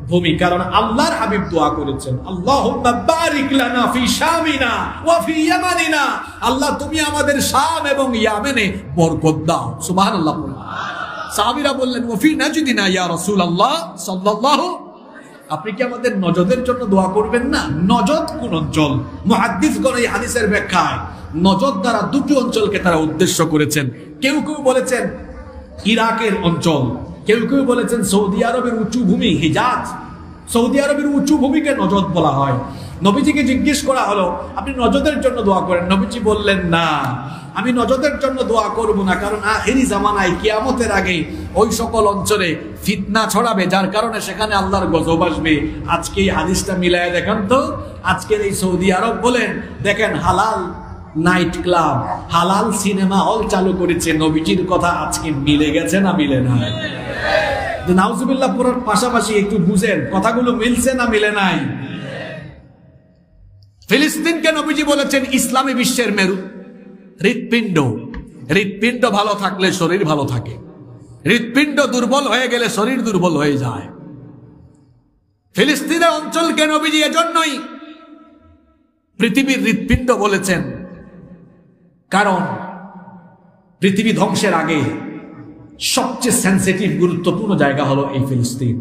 ভূমি, কারণ আল্লাহর হাবিব দোয়া করেছেন আল্লাহুম্মা বারিক লানা ফি শামিনা ওয়া ফি ইয়ামানিনা, আল্লাহ তুমি আমাদের শাম এবং ইয়ামেনে বরকত দাও। সুবহানাল্লাহ। সাহাবীরা বললেন ওয়া ফি নাজদিনা ইয়া রাসূলুল্লাহ সাল্লাল্লাহু, আপনি কি আমাদের নজদের জন্য দোয়া করবেন না? নজদ কোন অঞ্চল? মুহাদ্দিসগণ এই হাদিসের ব্যাখ্যায় নজদ দ্বারা 2টি অঞ্চলকে তারা উদ্দেশ্য করেছেন। কেউ কেউ বলেছেন ইরাকের অঞ্চল, কেউ কেউ বলেছেন সৌদি আরবের উঁচু ভূমি হিজাজ, সৌদি আরবের উঁচু ভূমিকে নজদ বলা হয়। নবীজিকে জিজ্ঞেস করা হলো আপনি নজদের জন্য দোয়া করেন, নবীজি বললেন না, আমি নজদের জন্য দোয়া করব না, কারণ আখিরি জামানায় কিয়ামতের আগে ওই সকল অঞ্চলে ফিতনা ছড়াবে, যার কারণে সেখানে আল্লাহর গজব আসবে। আজকে এই হাদিসটা মিলায় দেখেন তো, আজকের এই সৌদি আরব বলেন, দেখেন হালাল নাইট ক্লাব, হালাল সিনেমা হল চালু করেছে। নবীজির কথা আজকে মিলে গেছে না মিলে না? নাউজুবিল্লাহ পুরোর পাশাপাশি একটু বুঝেন কথাগুলো মিলছে না মিলে নাই? ফিলিস্তিনকে নবীজি বলেছেন ইসলামী বিশ্বের মেরু, হৃৎপিণ্ড। হৃৎপিণ্ড ভালো থাকলে শরীর ভালো থাকে, হৃৎপিণ্ড দুর্বল হয়ে গেলে শরীর দুর্বল হয়ে যায়। ফিলিস্তিনের অঞ্চলকে নবীজি এজন্যই পৃথিবীর হৃৎপিণ্ড বলেছেন, কারণ পৃথিবী ধ্বংসের আগে সবচেয়ে সেন্সিটিভ গুরুত্বপূর্ণ জায়গা হলো এই ফিলিস্তিন।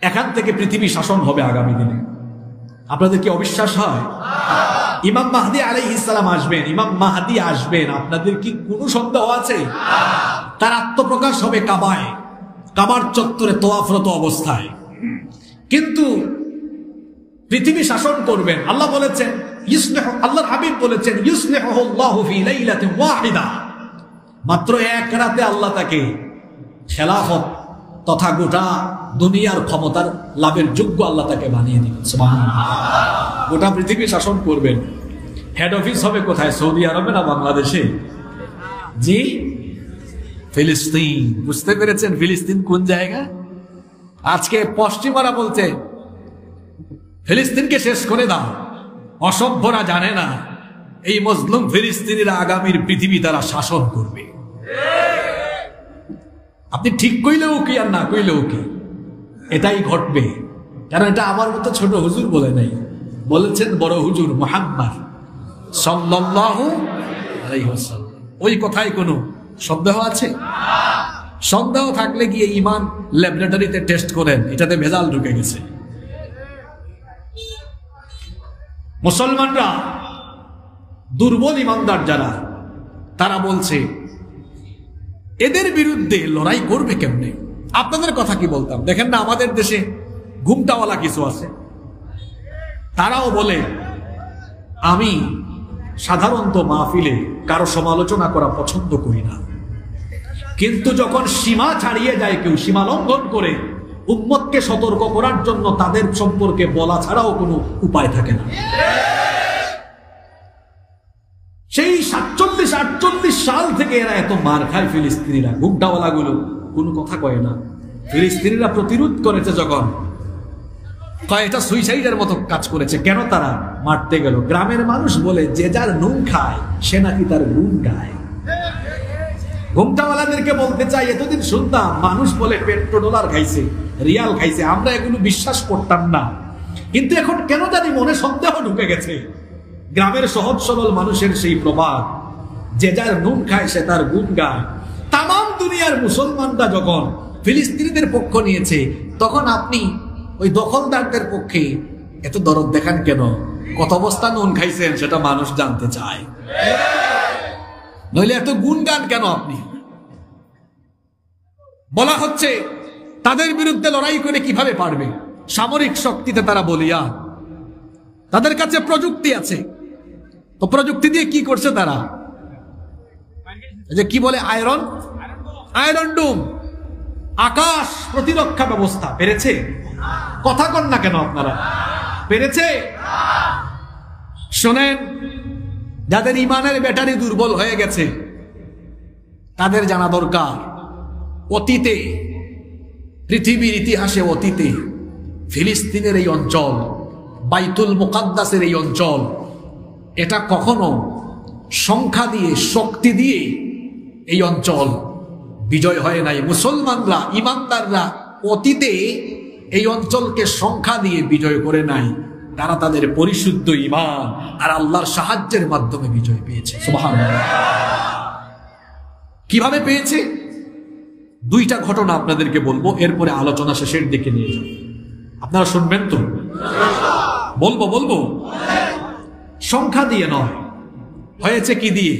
এখান থেকে পৃথিবী শাসন হবে আগামী দিনে। আপনাদের কি অবিশ্বাস হয়? ইমাম মাহদী আলাইহিস সালাম আসবেন, ইমাম মাহদী আসবেন, আপনাদের কি কোনো সন্দেহ আছে? তার আত্মপ্রকাশ হবে কাবায়, কাবার চত্বরে তোয়াফরত অবস্থায়, কিন্তু পৃথিবী শাসন করবেন। আল্লাহ বলেছেন, আল্লাহর হাবিব বলেছেন ইউসলিহুল্লাহু ফি লাইলাতিন ওয়াহিদা, মাত্র এক রাতে আল্লাহ তাকে খেলাফত তথা গোটা দুনিয়ার ক্ষমতার লাভের যোগ্য আল্লাহ তাকে বানিয়ে দিবেন। সুবহানাল্লাহ। গোটা পৃথিবী শাসন করবেন। হেড অফিস হবে কোথায়? সৌদি আরবে না বাংলাদেশে? জি, ফিলিস্তিন। বুঝতে পেরেছেন ফিলিস্তিন কোন জায়গা? আজকে পশ্চিমারা বলছে ফিলিস্তিনকে শেষ করে দাও, অসভ্যরা জানে না এই মুসলিম ফিলিস্তিনিরা আগামীর পৃথিবী তারা শাসন করবে। আপনি ঠিক কইলেও কি আর না কইলেও কি, এটাই ঘটবে। কারণ এটা আমার মতো ছোট হুজুর বলে নাই, বলেছেন বড় হুজুর মুহাম্মদ সাল্লাল্লাহু আলাইহি ওয়াসাল্লাম। ওই কথায় কোনো সন্দেহ আছে? সন্দেহ থাকলে গিয়ে ঈমান ল্যাবরেটরিতে টেস্ট করেন, এটাতে ভেজাল ঢুকে গেছে। মুসলমানরা দুর্বল ইমানদার যারা, তারা বলছে এদের বিরুদ্ধে লড়াই করবে কেমনে? আপনাদের কথা কি বলতাম, দেখেন না আমাদের দেশে ঘুমটাওয়ালা কিছু আছে, তারাও বলে আমি সাধারণত মাহফিলে কারো সমালোচনা করা পছন্দ করি না, কিন্তু যখন সীমা ছাড়িয়ে যায়, কেউ সীমা লঙ্ঘন করে, উম্মতকে সতর্ক করার জন্য তাদের সম্পর্কে বলা ছাড়াও কোনো উপায় থাকে না। সেই 47-48 সাল থেকে এরা এত মার খায় ফিলিস্তিনিরা, ঘুমটাওয়ালা গুলো কোনো কথা কয় না। ফিলিস্তিনিরা প্রতিরোধ করেছে যখন, এটা সুইসাইডের মতো কাজ করেছে। কেন তারা মারতে গেল? গ্রামের মানুষ বলে যে যার নুন খায় সে নাকি তার গুণ গায়। ঘুমটাওয়ালাদেরকে বলতে চাই, এতদিন শুনতাম মানুষ বলে পেট্রোডলার খাইছে, রিয়াল খাইছে, আমরা এগুলো বিশ্বাস করতাম না, কিন্তু এখন কেন জানি মনে সন্দেহ ঢুকে গেছে। গ্রামের সহজ সরল মানুষের সেই প্রবাদ, যে যার নুন খায় সে তার গুণ গায়। তাম দুনিয়ার মুসলমানরা যখন ফিলিস্তিনিদের পক্ষ নিয়েছে, তখন আপনি ওই দখলদারদের পক্ষে এত দরদ দেখান কেন? কত অবস্থা নুন খাইছেন সেটা মানুষ জানতে চায়, নইলে এত গুণগান কেন আপনি? বলা হচ্ছে তাদের বিরুদ্ধে লড়াই করে কিভাবে পারবে? সামরিক শক্তিতে তারা বলিয়া, তাদের কাছে প্রযুক্তি আছে, তো প্রযুক্তি দিয়ে কি করছে তারা? যে কি বলে আয়রন ডোম, আকাশ প্রতিরক্ষা ব্যবস্থা পেরেছে? কথা কন না কেন আপনারা? পেরেছে? শোনেন, যাদের ইমানের ব্যাটারি দুর্বল হয়ে গেছে তাদের জানা দরকার, অতীতে পৃথিবীর ইতিহাসে অতীতে ফিলিস্তিনের এই অঞ্চল, বাইতুল মুকাদ্দাসের এই অঞ্চল, এটা কখনো সংখ্যা দিয়ে শক্তি দিয়ে এই অঞ্চল বিজয় হয় নাই। মুসলমানরা, ইমানদাররা অতীতে এই অঞ্চলকে সংখ্যা দিয়ে বিজয় করে নাই, তারা তাদের পরিশুদ্ধ ঈমান আর আল্লাহর সাহায্যের মাধ্যমে বিজয় পেয়েছে। সুবহানাল্লাহ। কিভাবে পেয়েছে? দুইটা ঘটনা আপনাদেরকে বলবো, এরপরে আলোচনা শেষের দিকে নিয়ে যাব। আপনারা শুনবেন তো? বলবো। সংখ্যা দিয়ে নয়, হয়েছে কি দিয়ে?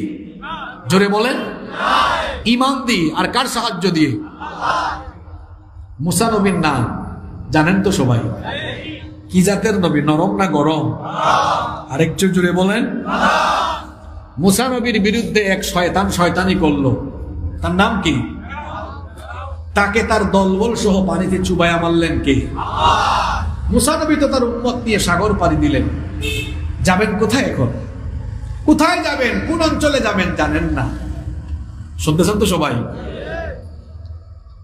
জোরে বলেন। ঈমান দিয়ে। আর কার সাহায্য দিয়ে? মুসা নবীর নাম জানেন তো সবাই? কি জাতের নবী? নরম না গরম? আরেকটু জোরে বলেন। মুসা নবীর বিরুদ্ধে এক শয়তানি করলো, তার নাম কি? তাকে তার দলবল সহ পানিতে চুবাইয়া মারলেন কে? মুসা নবী তো তার উম্মত নিয়ে সাগর পাড়ি দিলেন। যাবেন কোথায় এখন? কোথায় যাবেন? কোন অঞ্চলে যাবেন জানেন না। শুনতেছেন তো সবাই?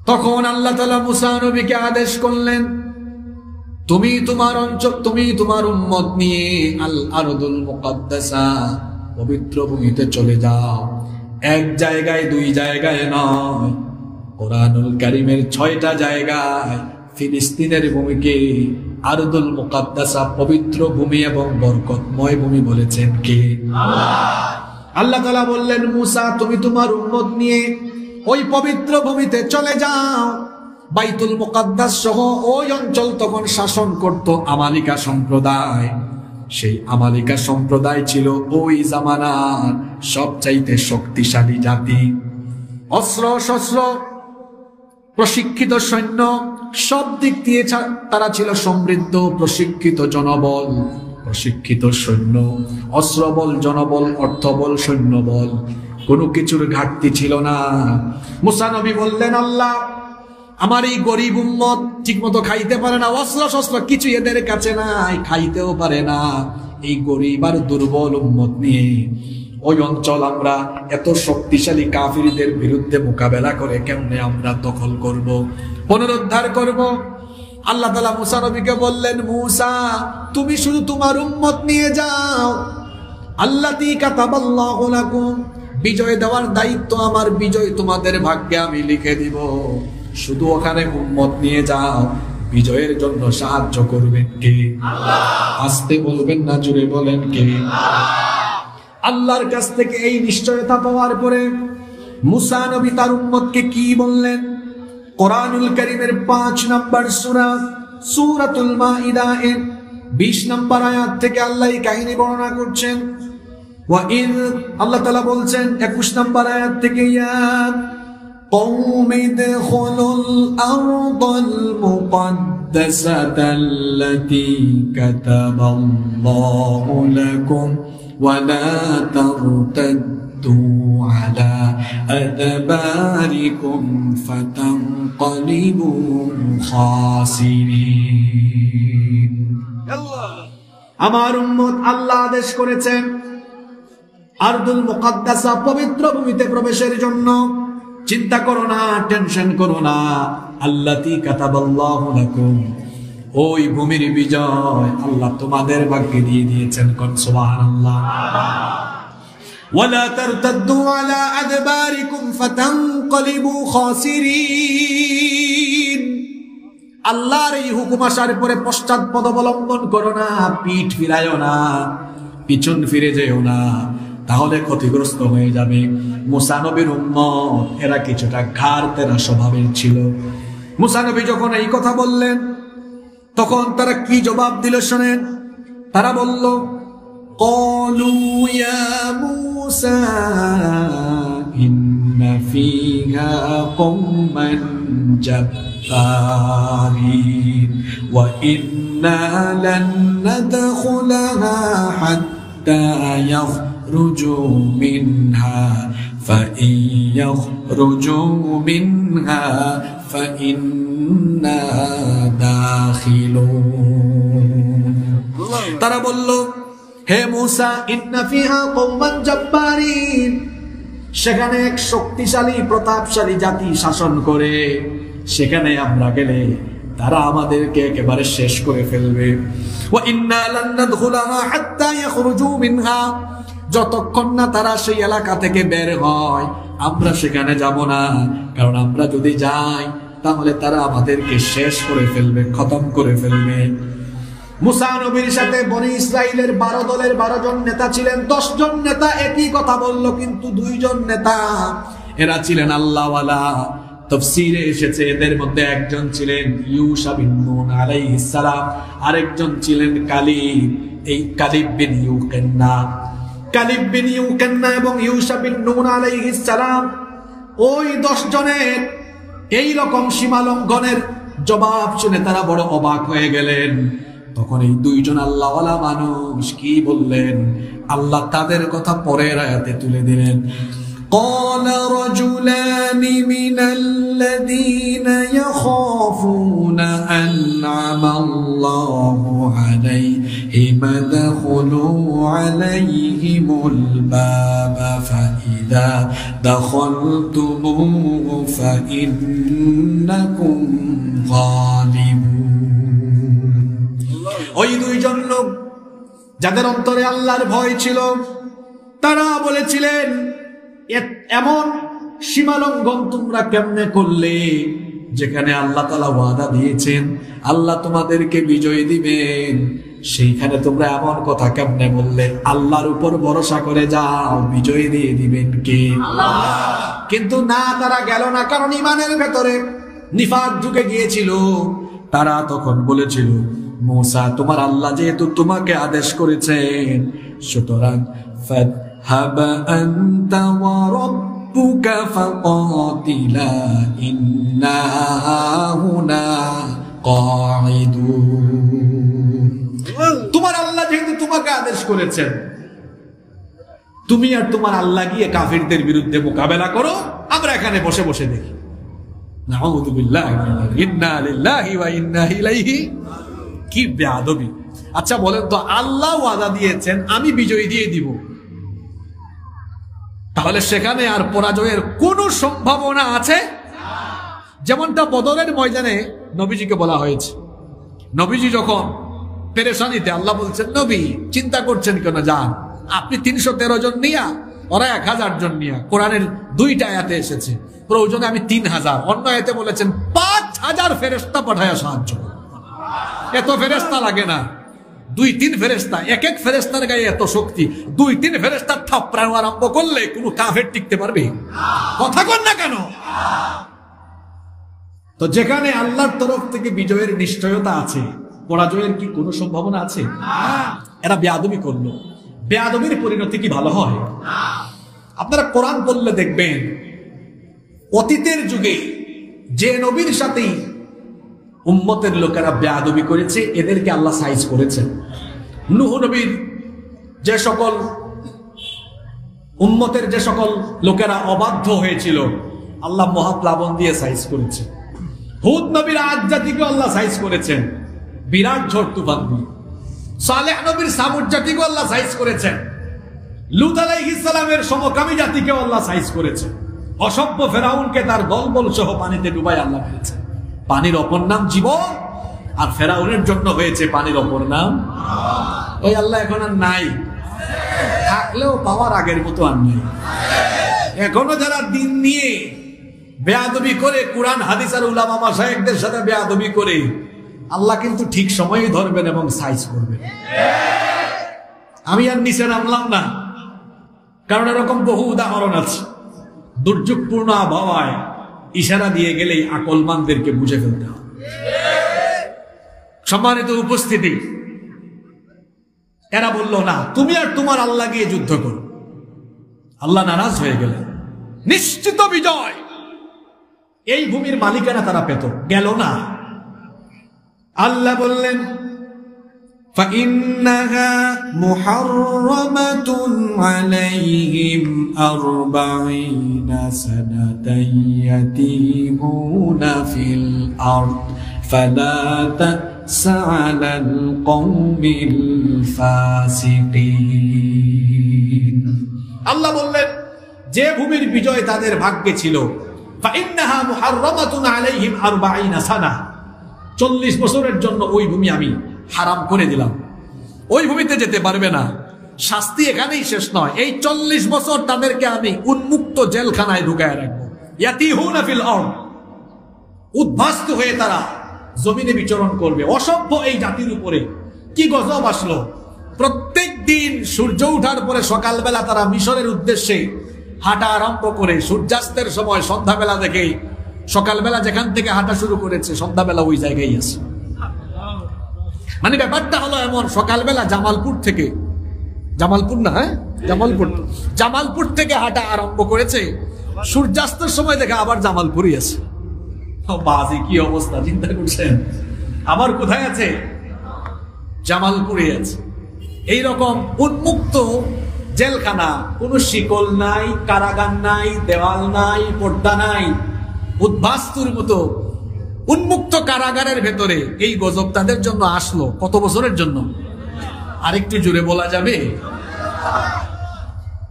তখন আল্লাহ তাআলা মুসা নবীকে আদেশ করলেন, তুমি তোমার অঞ্চল, তুমি তোমার উম্মত নিয়ে আল আরদুল মুকাদ্দাসা, পবিত্র ভূমিতে চলে যাও। এক জায়গায়, দুই জায়গায় নয়, কোরআনুল কারীমের 6টা জায়গায় ফিলিস্তিনের ভূমিকে আরদুল মুকাদ্দাসা, পবিত্র ভূমি এবং বরকতময় ভূমি বলেছেন কে? আল্লাহ তাআলা বললেন, মুসা তুমি তোমার উম্মত নিয়ে ওই পবিত্র ভূমিতে চলে যাও। বাইতুল মুকাদ্দাস সহ ওই অঞ্চল তখন শাসন করত আমালিকা সম্প্রদায়। সেই আমালিকা সম্প্রদায় ছিল ওই জামানার সবচাইতে শক্তিশালী জাতি। অস্ত্র শস্ত্র, প্রশিক্ষিত সৈন্য, সব দিক দিয়ে তারা ছিল সমৃদ্ধ। প্রশিক্ষিত জনবল, প্রশিক্ষিত সৈন্য, অস্ত্রবল, জনবল, অর্থবল, সৈন্যবল, কোনো কিছুর ঘাটতি ছিল না। মুসা নবী বললেন, আল্লাহ আমার এই গরিব উম্মত ঠিক মতো খাইতে পারে না, অস্ত্র শস্ত্র কিছু এদের কাছে নাই, খাইতেও পারে না। এই গরিব আর দুর্বল উম্মত নিয়ে ওই অঞ্চল আমরা এত শক্তিশালী কাফিরদের বিরুদ্ধে মোকাবেলা করে কেমনে আমরা দখল করব, পুনরুদ্ধার করব? আল্লাহ তাআলা মুসা নবীকে বললেন, মুসা তুমি শুধু তোমার উম্মত নিয়ে যাও। আল্লাতী কাতাবাল্লাহু লাকুম, বিজয় দেওয়ার দায়িত্ব আমার, বিজয় তোমাদের ভাগ্যে আমি লিখে দিব। শুধু ওখানে উম্মত নিয়ে যাও। বিজয়ের জন্য সাহায্য করবেন কে? আল্লাহ। আস্তে বলবেন না, জোরে বলেন কে? আল্লাহর কাছ থেকে এই নিশ্চয়তা পাওয়ার পরে মুসা নবী তার উম্মতকে কি বললেন? কোরআনুল কারীমের 5 নম্বর সূরা, সূরাতুল মাইদা এর 20 নম্বর আয়াত থেকে আল্লাহ এই কাহিনী বর্ণনা করছেন। وَإِذْ আল্লাহ তাআলা বলছেন 21 নম্বর আয়াত থেকে ইয়া قوم ادخلوا الأرض المقدسة التي كتب الله لكم ولا ترتدوا على أدباركم فتنقلبوا خاسرين আমার উম্মত আল্লাহ আদেশ করেছেন আরদুল মুকাদ্দাসা পবিত্র ভূমিতে প্রবেশের জন্য। চিন্তা করো না, টেনশন করো না, আল্লাতী কাতাবাল্লাহু লাকুম, ওই ভূমির বিজয় আল্লাহ তোমাদের ভাগ্যে দিয়ে দিয়েছেন। কোন সুবহানাল্লাহ। ওয়ালা তারতাদ্দু আলা আদবারিকুম ফাতানকালিবু খাসিরিন, আল্লাহর এই হুকুম আসার পরে পশ্চাৎপদ অবলম্বন করো না, পিঠ ফিরায়ো না, পিছন ফিরে যেও না, তাহলে ক্ষতিগ্রস্ত হয়ে যাবে। মুসা নবীর উম্মত এরা কিছুটা ঘাড় তেরা স্বভাবের ছিল। মুসা নবী যখন এই কথা বললেন তখন তারা কি জবাব দিল শোনেন। তারা বলল ক্বালু ইয়া মুসা ইন্না ফিহা কওমান জাব্বারিন ওয়া ইন্না লান নাদখুলাহা হাত্তা يخرجوا منها فإن يخرجوا منها فإنا داخلون। তারা বলল হে মুসা ইন্না ফিহা কওমান জাব্বারিন, সেখানে এক শক্তিশালী প্রতাপশালী জাতি শাসন করে, সেখানে আমরা গেলে তারা আমাদেরকে একেবারে শেষ করে ফেলবে। ওয়া ইন্না লান নাদখুলাহা হাত্তা ইয়াখরুজু মিনহা, যতক্ষণ না তারা সেই এলাকা থেকে বের হয় আমরা সেখানে যাব না, কারণ আমরা যদি যাই তাহলে তারা আমাদেরকে শেষ করে ফেলবে, খতম করে ফেলবে। মুসা নবীর সাথে বনি ইসরাইলের 12 দলের 12 জন নেতা ছিলেন। 10 জন নেতা একই কথা বলল, কিন্তু 2 জন নেতা এরা ছিলেন আল্লাহওয়ালা। তাফসীরে এসেছে এদের মধ্যে একজন ছিলেন ইউশা বিন নুন আলাইহিস সালাম, আরেকজন ছিলেন কালিব, এই কালিব বিন ইউকান্না। কালিব বিন ইউকান্না এবং ইউশা বিন নুন আলাইহিস সালাম ওই 10 জনের এই রকম সীমা লঙ্ঘনের জবাব শুনে তারা বড় অবাক হয়ে গেলেন। তখন এই 2 জন আল্লাহওয়ালা মানুষ কি বললেন, আল্লাহ তাদের কথা পরের আয়াতে তুলে দিলেন। قال رجلان من الذين يخافون أنعم الله عليهم ادخلوا عليهم الباب فإذا دخلتموه فإنكم غالبون। ওই 2 জন লোক যাদের অন্তরে আল্লাহর ভয় ছিল তারা বলেছিলেন এমন সীমালঙ্ঘন তোমরা কেমনে করলে, যেখানে আল্লাহ তাআলা ওয়াদা দিয়েছেন আল্লাহ তোমাদেরকে বিজয় দিবেন, সেইখানে তোমরা এমন কথা কেমনে বললে? আল্লাহর উপর ভরসা করে যাও, বিজয় দিয়ে দিবেন কে? আল্লাহ। কিন্তু না, তারা গেল না, কারণ ইমানের ভেতরে নিফাক ঢুকে গিয়েছিল। তারা তখন বলেছিল মুসা তোমার আল্লাহ যেহেতু তোমাকে আদেশ করেছেন, সুতরাং فاذهب أنت وربك فقاتلا إنا هنا قاعدون। তোমার আল্লাহ যেহেতু তোমাকে আদেশ করেছেন, তুমি আর তোমার আল্লাহ গিয়ে কাফিরদের বিরুদ্ধে মোকাবেলা করো, আমরা এখানে বসে বসে দেখি। নাউযু বিল্লাহি ইন্না লিল্লাহি ওয়া ইন্না ইলাইহি। কি বেয়াদবি! আচ্ছা বলেন তো, আল্লাহ ওয়াদা দিয়েছেন আমি বিজয় দিয়ে দিব, তাহলে সেখানে আর পরাজয়ের কোন সম্ভাবনা আছে? যেমনটা বদরের ময়দানে নবীজিকে বলা হয়েছে, নবীজি যখন পেরেশানিতে, আল্লাহ বলছেন নবী চিন্তা করছেন কেন, যান আপনি 313 জন নিয়া, ওরা 1000 জন নিয়া। কোরআনের 2টা আয়াতে এসেছে প্রয়োজনে আমি 3000, অন্য আয়াতে বলেছেন 5000 ফেরেশতা পাঠায়া সাহায্য। এত ফেরেশতা লাগে না, 2-3 ফেরেশতা, এক এক ফেরেশতার গায়ে এত শক্তি, 2-3 ফেরেশতা থাপড়ানো আরম্ভ করলে কোনো কাফের টিকতে পারবে? কথা কন না কেন? তো যেখানে আল্লাহর তরফ থেকে বিজয়ের নিশ্চয়তা আছে, পরাজয়ের কি কোনো সম্ভাবনা আছে? এরা বেয়াদবি করলো। বেয়াদবির পরিণতি কি ভালো হয়? আপনারা কোরআন পড়লে দেখবেন অতীতের যুগে যে নবীর সাথেই উম্মতের লোকেরা বেয়াদবি করেছে এদেরকে আল্লাহ সাইজ করেছেন। নূহ নবীর যে সকল উম্মতের যে সকল লোকেরা অবাধ্য হয়েছিল আল্লাহ মহাপ্লাবন দিয়ে সাইজ করেছে। হুদ নবীর আদ জাতিকে আল্লাহ সাইজ করেছেন বিরাট ঝড় তুফান দিয়ে। সালেহ নবীর সামুদ জাতিকে আল্লাহ সাইজ করেছেন। লূত আলাইহিস সালামের সমকামী জাতিকে আল্লাহ সাইজ করেছেন। অসভ্য ফেরাউনকে তার দলবল সহ পানিতে ডুবাই আল্লাহ মেরেছেন। পানির অপর নাম জীবন, আর ফেরাউনের জন্য হয়েছে পানির অপর নাম। ওই আল্লাহ এখন আর নাই, থাকলেও পাওয়ার আগের মতো আর নাই। এখনো যারা দিন নিয়ে বেয়াদবি করে, কোরআন হাদিস আর উলামা মাশায়েখদের সাথে বেয়াদবি করে, আল্লাহ কিন্তু ঠিক সময়ে ধরবেন এবং সাইজ করবেন। আমি আর নিচে নামলাম না, কারণ এরকম বহু উদাহরণ আছে। দুর্যোগপূর্ণ আবহাওয়ায় ইশারা দিয়ে গেলেই আকলমানদেরকে বুঝে ফেলতে হবে। সম্মানিত উপস্থিতি, এরা বলল না তুমি আর তোমার আল্লাহ গিয়ে যুদ্ধ করো। আল্লাহ নারাজ হয়ে গেলেন। নিশ্চিত বিজয় এই ভূমির মালিকানা তারা পেত, গেল না। আল্লাহ বললেন فإنها محرمة عليهم 40 سنة يتيهون في الأرض فلا تأس على القوم الفاسقين। আল্লাহ বললেন যে ভূমির বিজয় তাদের ভাগ্যে ছিল, فإنها محرمة عليهم 40 سنة, 40 বছরের জন্য ওই ভূমি আমি হারাম করে দিলাম। ওই ভূমিতে যেতে পারবে না। শাস্তি এখানেই শেষ নয়, এই 40 বছর তাদেরকে আমি উন্মুক্ত জেলখানায় ঢুকায় রাখবো। ইয়াতিহুনা ফিল আরদ, উদ্ভাস্ত হয়ে তারা জমিনে বিচরণ করবে। অসভ্য এই জাতির উপরে কি গজব আসলো! প্রত্যেক দিন সূর্য ওঠার পরে সকালবেলা তারা মিশরের উদ্দেশ্যে হাঁটা আরম্ভ করে, সূর্যাস্তের সময় সন্ধ্যাবেলা দেখে সকালবেলা যেখান থেকে হাঁটা শুরু করেছে সন্ধ্যাবেলা ওই জায়গায় আছে। মানে ব্যাপারটা হলো এমন, সকালবেলা জামালপুর থেকে, জামালপুর না, হ্যাঁ জামালপুর থেকে হাঁটা আরম্ভ করেছে, সূর্যাস্তের সময় দেখে আবার জামালপুরই আছে। বাজি কি অবস্থা চিন্তা করছেন! আবার কোথায় আছে? জামালপুরে আছে। এইরকম উন্মুক্ত জেলখানা, কোনো শিকল নাই, কারাগার নাই, দেওয়াল নাই, পর্দা নাই, উদ্বাস্তুর মতো উন্মুক্ত কারাগারের ভেতরে এই গজব তাদের জন্য আসলো। কত বছরের জন্য? আরেকটু জোরে বলা যাবে?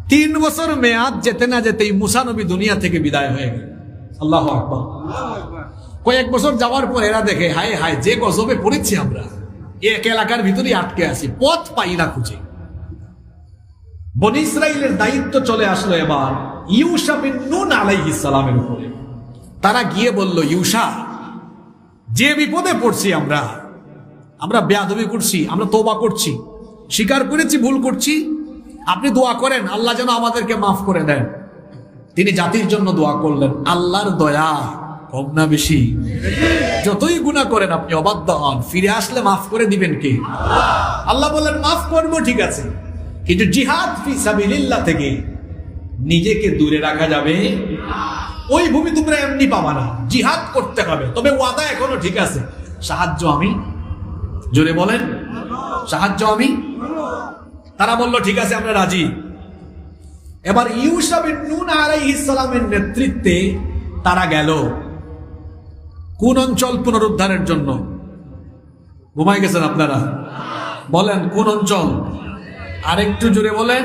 3 বছর মেয়াদ যেতে না যেতেই মুসা নবী দুনিয়া থেকে বিদায় হয়ে গেল। আল্লাহু আকবার। কয়েক বছর যাওয়ার পর এরা দেখে, হায় হায় যে গজবে পড়েছি আমরা, এক এলাকার ভিতরেই আটকে আছি, পথ পাই না খুঁজে। বনী ইসরাইলের দায়িত্ব চলে আসলো এবার ইউশা বিন নুন আলাইহিস সালামের উপরে। তারা গিয়ে বলল, ইউশা, যে বিপদে পড়ছি আমরা বেয়াদবি করছি, আমরা তওবা করছি, স্বীকার করেছি ভুল করছি, আপনি দোয়া করেন আল্লাহ যেন আমাদেরকে মাফ করে দেন। তিনি জাতির জন্য দোয়া করলেন। আল্লাহর দয়া কম না বেশি? যতই গুনাহ করেন আপনি অবাধ্য হন, ফিরে আসলে মাফ করে দিবেন কে? আল্লাহ বললেন মাফ করবো, ঠিক আছে, কিন্তু জিহাদ ফি সাবিলিল্লাহ থেকে নিজেকে দূরে রাখা যাবে? ওই ভূমি তোমরা এমনি পাবা না, জিহাদ করতে হবে। তবে ওয়াদা এখনো ঠিক আছে, সাহায্য আমি। জোরে বলেন, সাহায্য আমি। তারা বলল ঠিক আছে, আমরা রাজি। এবার ইউশা বিন নুন আলাইহিস সালামের নেতৃত্বে তারা গেল কোন অঞ্চল পুনরুদ্ধারের জন্য? ঘুমাই গেছেন আপনারা? বলেন কোন অঞ্চল? আরেকটু জোরে বলেন।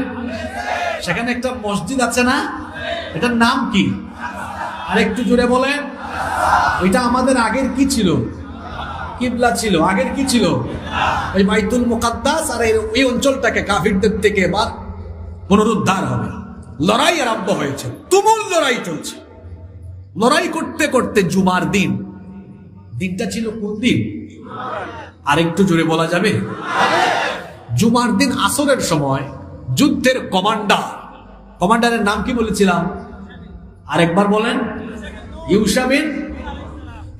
সেখানে একটা মসজিদ আছে না, এটার নাম কি? আরেকটু জোরে বলেন। ওইটা আমাদের আগের কি ছিল? কিবলা ছিল। আগের কি ছিল? ওই বাইতুল মুকাদ্দাস। আর এই অঞ্চলটাকে কাফিরদের থেকে এবার পুনরুদ্ধার হবে। লড়াই আরম্ভ হয়েছে, তুমুল লড়াই চলছে। লড়াই করতে করতে জুমার দিন, দিনটা ছিল কোন দিন? আরেকটু জোরে বলা যাবে? জুমার দিন আসরের সময় যুদ্ধের কমান্ডারের নাম কি বলেছিলাম? আরেকবার বলেন। ইউশা বিন।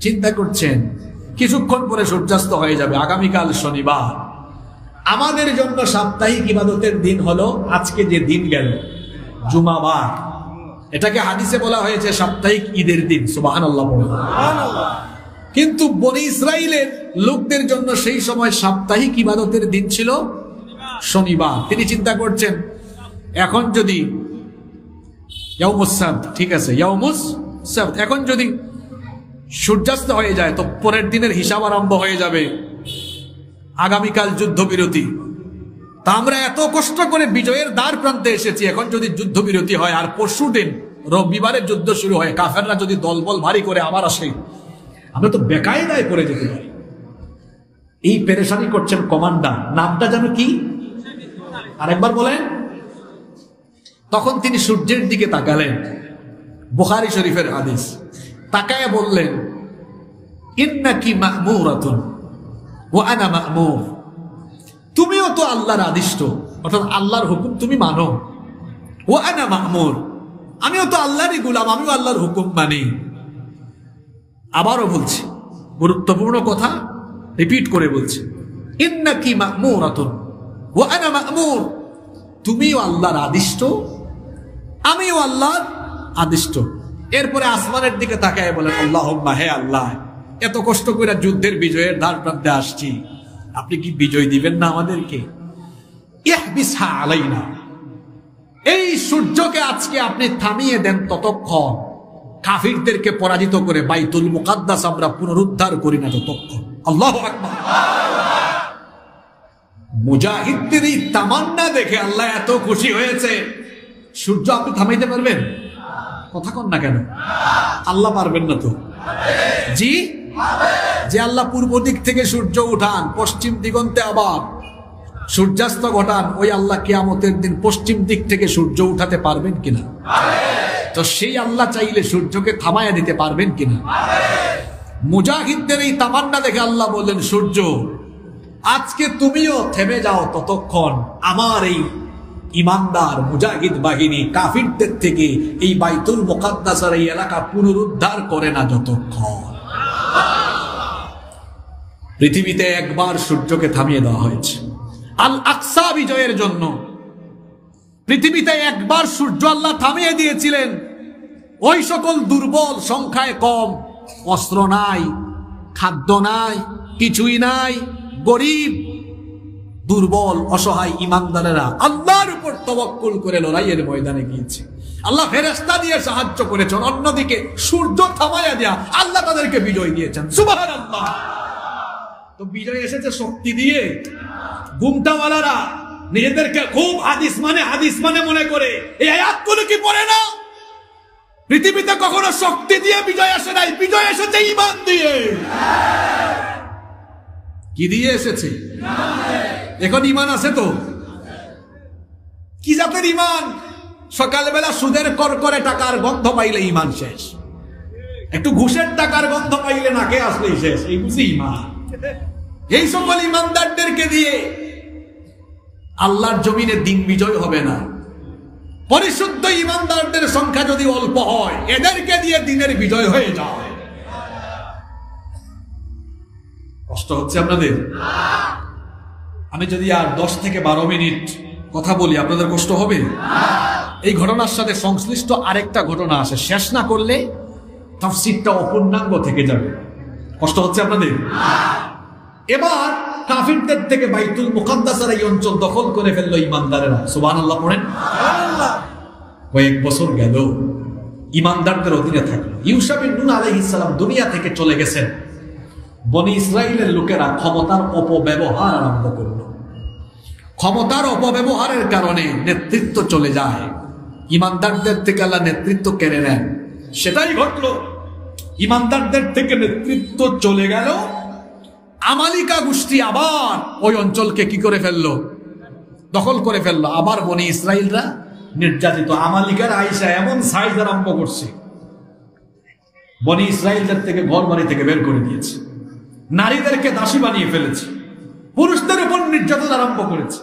চিন্তা করছেন কিছুক্ষণ পরে সূর্যাস্ত হয়ে যাবে, আগামীকাল শনিবার। আমাদের জন্য সাপ্তাহিক ইবাদতের দিন হলো আজকে যে দিন গেল জুমাবার, এটাকে হাদিসে বলা হয়েছে সাপ্তাহিক ঈদের দিন। সুবহানাল্লাহ। কিন্তু বনি ইসরাইলের লোকদের জন্য সেই সময় সাপ্তাহিক ইবাদতের দিন ছিল শনিবার। তিনি চিন্তা করছেন, এখন যদি ইয়াউমুস সাbt, ঠিক আছে ইয়াউমুস সাbt, এখন যদি সূর্যাস্ত হয়ে যায় তো পরের দিনের হিসাব আরম্ভ হয়ে যাবে, আগামীকাল যুদ্ধবিরতি। তা আমরা এত কষ্ট করে বিজয়ের দ্বার প্রান্তে এসেছি, এখন যদি যুদ্ধবিরতি হয় আর পরশু দিন রবিবারের যুদ্ধ শুরু হয়, কাফেররা যদি দলবল ভারী করে আবার আসে, আমরা তো বেকায়দায় পড়ে যেতে পারি। এই পেরেশানি করছেন কমান্ডার, নামটা যেন কি আরেকবার বলেন। তখন তিনি সূর্যের দিকে তাকালেন, বুখারী শরীফের হাদিস, তাকায়া বললেন, ইন্নাকি মা'মুরাতুন ওয়া আনা মা'মুর, তুমিও তো আল্লাহর আদিষ্ট, অর্থাৎ আল্লাহর হুকুম তুমি মানো। ওয়া আনা মা'মুর, আমিও তো আল্লাহরই গোলাম, আমিও আল্লাহর হুকুম মানি। আবারও বলছি, গুরুত্বপূর্ণ কথা রিপিট করে বলছি, ইন্নাকি মা'মুরাতুন ওয়া আনা মা'মুর, তুমিও আল্লাহর আদিষ্ট, আমিও আল্লাহর আদিষ্ট। এরপরে আসমানের দিকে তাকায় বলেন, আল্লাহুম্মা, হে আল্লাহ, এত কষ্ট করে যুদ্ধের বিজয়ের দ্বার প্রান্তে আসছি, আপনি কি বিজয় দিবেন না আমাদেরকে? ইহবিসহা আলাইনা, এই সূর্যকে আজকে আপনি থামিয়ে দেন ততক্ষণ, কাফিরদেরকে পরাজিত করে বাইতুল মুকাদ্দাস আমরা পুনরুদ্ধার করি না ততক্ষণ। আল্লাহু আকবার। মুজাহিদদের এই তামান্না দেখে আল্লাহ এত খুশি হয়েছে, সূর্য আপনি থামাইতে পারবেন? কথা কন না কেন? আল্লাহ পারবেন না তো? জি, যে আল্লাহ পূর্ব দিক থেকে সূর্য উঠান, পশ্চিম দিগন্তে আবার সূর্যাস্ত ঘটান, ওই আল্লাহ কিয়ামতের দিন পশ্চিম দিক থেকে সূর্য উঠাতে পারবেন কিনা? তো সেই আল্লাহ চাইলে সূর্যকে থামায়া দিতে পারবেন কিনা? মুজাহিদদের এই তামান্না দেখে আল্লাহ বললেন, সূর্য আজকে তুমিও থেমে যাও ততক্ষণ, আমার এই ইমানদার মুজাহিদ বাহিনী কাফিরদের থেকে এই বাইতুল মুকাদ্দাসের এই এলাকা পুনরুদ্ধার করে না যতক্ষণ। পৃথিবীতে একবার সূর্যকে থামিয়ে দেওয়া হয়েছে আল আকসা বিজয়ের জন্য। পৃথিবীতে একবার সূর্য আল্লাহ থামিয়ে দিয়েছিলেন ওই সকল দুর্বল, সংখ্যায় কম, অস্ত্র নাই, খাদ্য নাই, কিছুই নাই, গরিব, দুর্বল, অসহায় ইমানদারেরা আল্লাহর উপর তাওয়াক্কুল করে লড়াইয়ের ময়দানে গিয়েছে। আল্লাহ ফেরেশতা দিয়ে সাহায্য করেছেন, অন্যদিকে সূর্য থামায়া দেয়া আল্লাহ তাদেরকে বিজয় দিয়েছেন। সুবহানাল্লাহ। তো বিজয় এসেছে শক্তি দিয়ে। গুমটাওয়ালারা নিজেদেরকে খুব হাদিস মানে মনে করে এই আয়াতগুলো কি পড়ে না? পৃথিবীতে কখনো শক্তি দিয়ে বিজয় আসে নাই, বিজয় এসেছে ঈমান দিয়ে। কি দিয়ে এসেছে? এখন ঈমান আছে তো? কি জাতের ঈমান? সকালবেলা সুদের করকরে টাকার গন্ধ পাইলে ঈমান শেষ, একটু ঘুষের টাকার গন্ধ পাইলে নাকে আসলেই শেষ, এই বুঝি ঈমান। এই সকল ঈমানদারদেরকে দিয়ে আল্লাহর জমিনে দিন বিজয় হবে না। পরিশুদ্ধ ঈমানদারদের সংখ্যা যদি অল্প হয়, এদেরকে দিয়ে দিনের বিজয় হয়ে যায়। কষ্ট হচ্ছে আপনাদের? আমি যদি আর 10 থেকে 12 মিনিট কথা বলি, আপনাদের কষ্ট হবে? এই ঘটনার সাথে সংশ্লিষ্ট আরেকটা ঘটনা আছে, শেষ না করলে তাফসীরটা অপূর্ণাঙ্গ থেকে যাবে। কষ্ট হচ্ছে আপনাদের? এবার কাফিরদের থেকে বাইতুল মুকাদ্দাসের এই অঞ্চল দখল করে ফেললো ঈমানদারেরা। সুবহানাল্লাহ পড়েন। কয়েক বছর গেল, ঈমানদারদের অধীনে থাকলো। ইউসা বিন নূন আলাইহিস সালাম দুনিয়া থেকে চলে গেছেন। বনি ইসরাইলের লোকেরা ক্ষমতার অপব্যবহার আরম্ভ করলো। ক্ষমতার অপব্যবহারের কারণে নেতৃত্ব চলে যায়, ঈমানদারদের থেকে আল্লাহ নেতৃত্ব কেড়ে নেন। সেটাই ঘটলো, ঈমানদারদের থেকে নেতৃত্ব চলে গেল। আমালিকা গোষ্ঠী আবার ওই অঞ্চলকে কি করে ফেললো? দখল করে ফেললো। আবার বনি ইসরাইলরা নির্যাতিত। আমালিকার আইসা এমন সাইজ আরম্ভ করছে, বনি ইসরাইলদের থেকে ঘর বাড়ি থেকে বের করে দিয়েছে, নারীদেরকে দাসী বানিয়ে ফেলেছে, পুরুষদের উপর নির্যাতন আরম্ভ করেছে।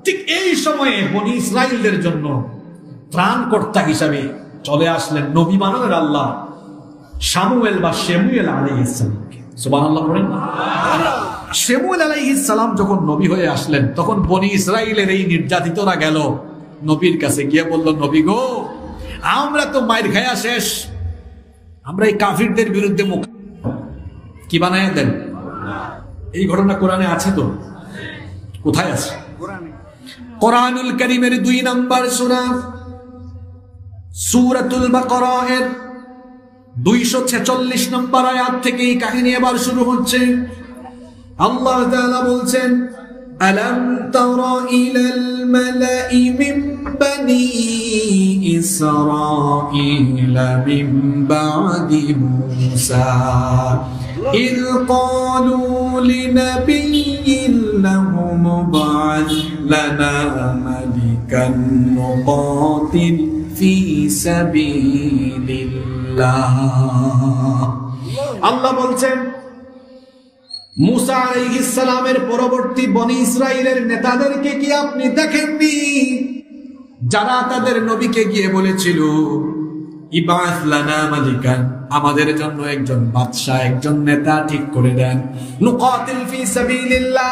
ঠিক এই সময়ে বনি ইসরাইলদের জন্য ত্রাণকর্তা হিসাবে চলে আসলেন নবী মানবের আল্লাহ শামুয়েল বা শেমুয়েল আলাইহিস সালাম। সুবহানাল্লাহ পড়েন। শামূল আলাইহিস সালাম যখন নবী হয়ে আসলেন, তখন বনি ইসরাইলের এই নির্যাতিতরা গেল নবীর কাছে গিয়ে বলল, নবী গো, আমরা তো মাইর খায়া শেষ, আমরা এই কাফিরদের বিরুদ্ধে মুখ কি বানায় দেন। এই ঘটনা কোরআনে আছে তো? কোথায় আছে? কোরআনুল কারীমের 2 নম্বর সূরা সূরাতুল বাকারা এর 246 নম্বর আয়াত থেকে এই কাহিনী এবার শুরু হচ্ছে। আল্লাহ তাআলা বলছেন, আলাম তারা ইলাল মালা'i মিন বানি ইসরাঈলা মিন বা'দি মূসা إذ قالوا لنبي لهم ابعث لنا ملكا نقاتل في سبيل الله আল্লাহ বলছেন, মুসা আলাইহিস সালামের পরবর্তী বনি ইসরাইলের নেতাদেরকে কি আপনি দেখেননি, যারা তাদের নবীকে গিয়ে বলেছিল, ইবাস লানা মালিকান, আমাদের জন্য একজন বাদশা, একজন নেতা ঠিক করে দেন, নুকাতিল ফি সাবিলিল্লাহ,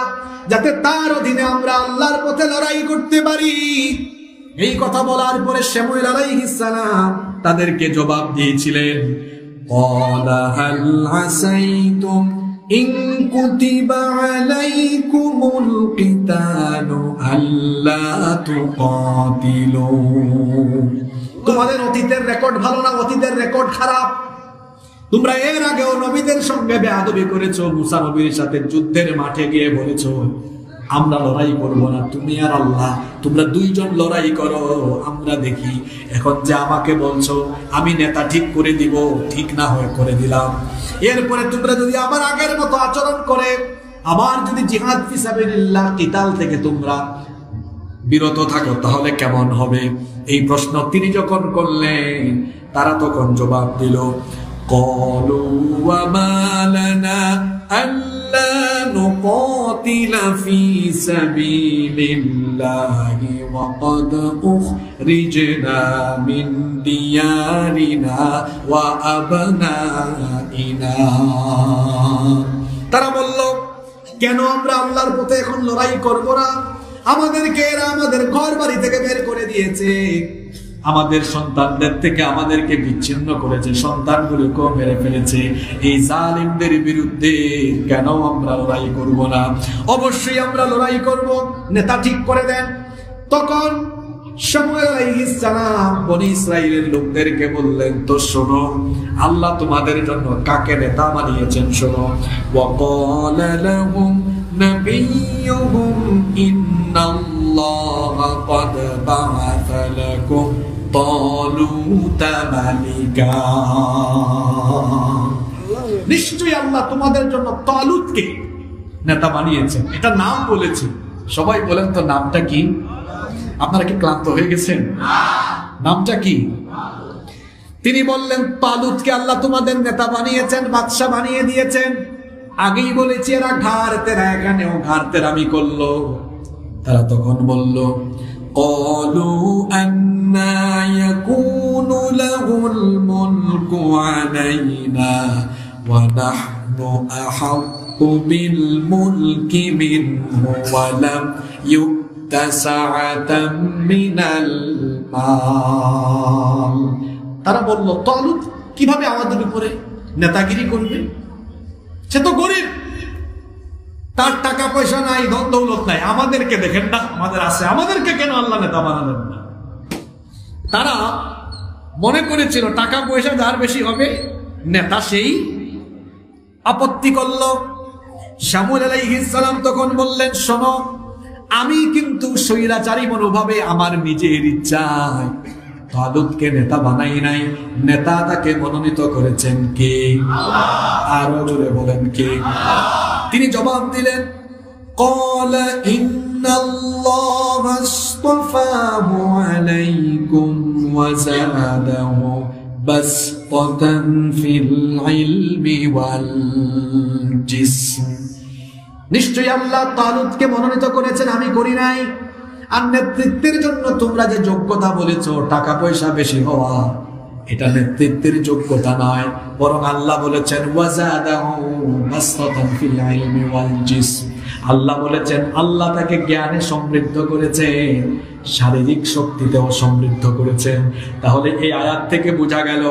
যাতে তার অধীনে আমরা আল্লাহর পথে লড়াই করতে পারি। এই কথা বলার পরে শামূল আলাইহিস সালাম তাদেরকে জবাব দিয়েছিলেন, ক্বালা হাল আসাইতুম ইন কুতিবা আলাইকুমুল কিতালু আল্লা তুকাতিলু। তোমাদের অতীতের রেকর্ড ভালো না, অতীতের রেকর্ড খারাপ। তোমরা এর আগেও নবীদের সঙ্গে বেয়াদবি করেছো, মুসা নবীর সাথে যুদ্ধের মাঠে গিয়ে বলেছো আমরা লড়াই করব না, তুমি আর আল্লাহ, তোমরা 2 জন লড়াই করো, আমরা দেখি। এখন যে আমাকে বলছো আমি নেতা ঠিক করে দিব, ঠিক না হয়ে করে দিলাম। এরপরে তোমরা যদি আমার আগের মতো আচরণ করে, আবার যদি জিহাদ ফি সাবিলিল্লাহ কিতাল থেকে তোমরা বিরত থাকো, তাহলে কেমন হবে? এই প্রশ্ন তিনি যখন করলেন, তারা তখন জবাব দিল, ক্বালু ওয়া মা লানা আল্লা নুকাতিলা ফি সাবিলিল্লাহি ওয়া ক্বাদ উখরিজনা মিন দিয়ারিনা ওয়া আবনাইনা। তারা বলল, কেন আমরা আল্লাহর পথে এখন লড়াই করব না? আমাদেরকে এরা আমাদের ঘর বাড়ি থেকে বের করে দিয়েছে, আমাদের সন্তানদের থেকে আমাদেরকে বিচ্ছিন্ন করেছে, সন্তানগুলোকেও মেরে ফেলেছে। এই জালিমদের বিরুদ্ধে কেন আমরা লড়াই করব না? অবশ্যই আমরা লড়াই করব, নেতা ঠিক করে দেন। তখন শামূল আলাইহিস সালাম বনি ইসরাইলের লোকদেরকে বললেন, তো শোনো, আল্লাহ তোমাদের জন্য কাকে নেতা বানিয়েছেন শোনো। ওয়াকালা লাহুম নাবিয়্যুহুম ইন্নাল্লাহা ক্বাদ বা'আথা লাকুম তালুতা মালিকা। নিশ্চয়ই আল্লাহ তোমাদের জন্য তালুতকে নেতা বানিয়েছেন। এটা নাম বলেছে, সবাই বলেন তো নামটা কি? আপনারা কি ক্লান্ত হয়ে গেছেন? নামটা কি? তিনি বললেন, তালুতকে আল্লাহ তোমাদের নেতা বানিয়েছেন, বাদশা বানিয়ে দিয়েছেন। আগেই বলেছি এরা ঘাড় তেরা, এখানেও ঘাড় তেরামি করলো। তারা তখন বলল, ক্বালু আন্না ইয়াকুনু লাহুল মুলকু আলাইনা ওয়া নাহনু আহাক্কু বিল মুলকি মিনহু ওয়া লাম ইউতাসা'আতাম মিনাল মাল। তারা বলল, তালুত কিভাবে আমাদের উপরে নেতাগিরি করবে? সে তো গরিব, তার টাকা পয়সা নাই, ধন দৌলত নাই। আমাদেরকে দেখেন না, আমাদের আছে, আমাদেরকে কেন আল্লাহ নেতা বানালেন না? তারা মনে করেছিল টাকা পয়সা যার বেশি হবে নেতা সেই আপত্তি করল। শামূল আলাইহিস সালাম তখন বললেন, শোনো, আমি কিন্তু স্বৈরাচারী মনোভাবে আমার নিজের ইচ্ছায় তালুতকে নেতা বানাই নাই, নেতা তাকে মনোনীত করেছেন কে? আরো জোরে বলেন কে? তিনি জবাব দিলেন, ক্বালা ইন্নাল্লাহা আসতাফাহু আলাইকুম ওয়া যাদাহু বাসতান ফিল ইলমি ওয়াল জিসম। নিশ্চয়ই আল্লাহ তালুতকে মনোনীত করেছেন, আমি করি নাই। আর নেতৃত্বের জন্য তোমরা যে যোগ্যতা বলেছ, টাকা পয়সা বেশি হওয়া, এটা নেতৃত্বের যোগ্যতা নয়, বরং আল্লাহ বলেছেন ওয়াজাদাহু বাসতান ফিল ইলমি ওয়াল জিসম। আল্লাহ বলেছেন আল্লাহ তাকে জ্ঞানে সমৃদ্ধ করেছেন, শারীরিক শক্তিতেও সমৃদ্ধ করেছেন। তাহলে এই আয়াত থেকে বোঝা গেল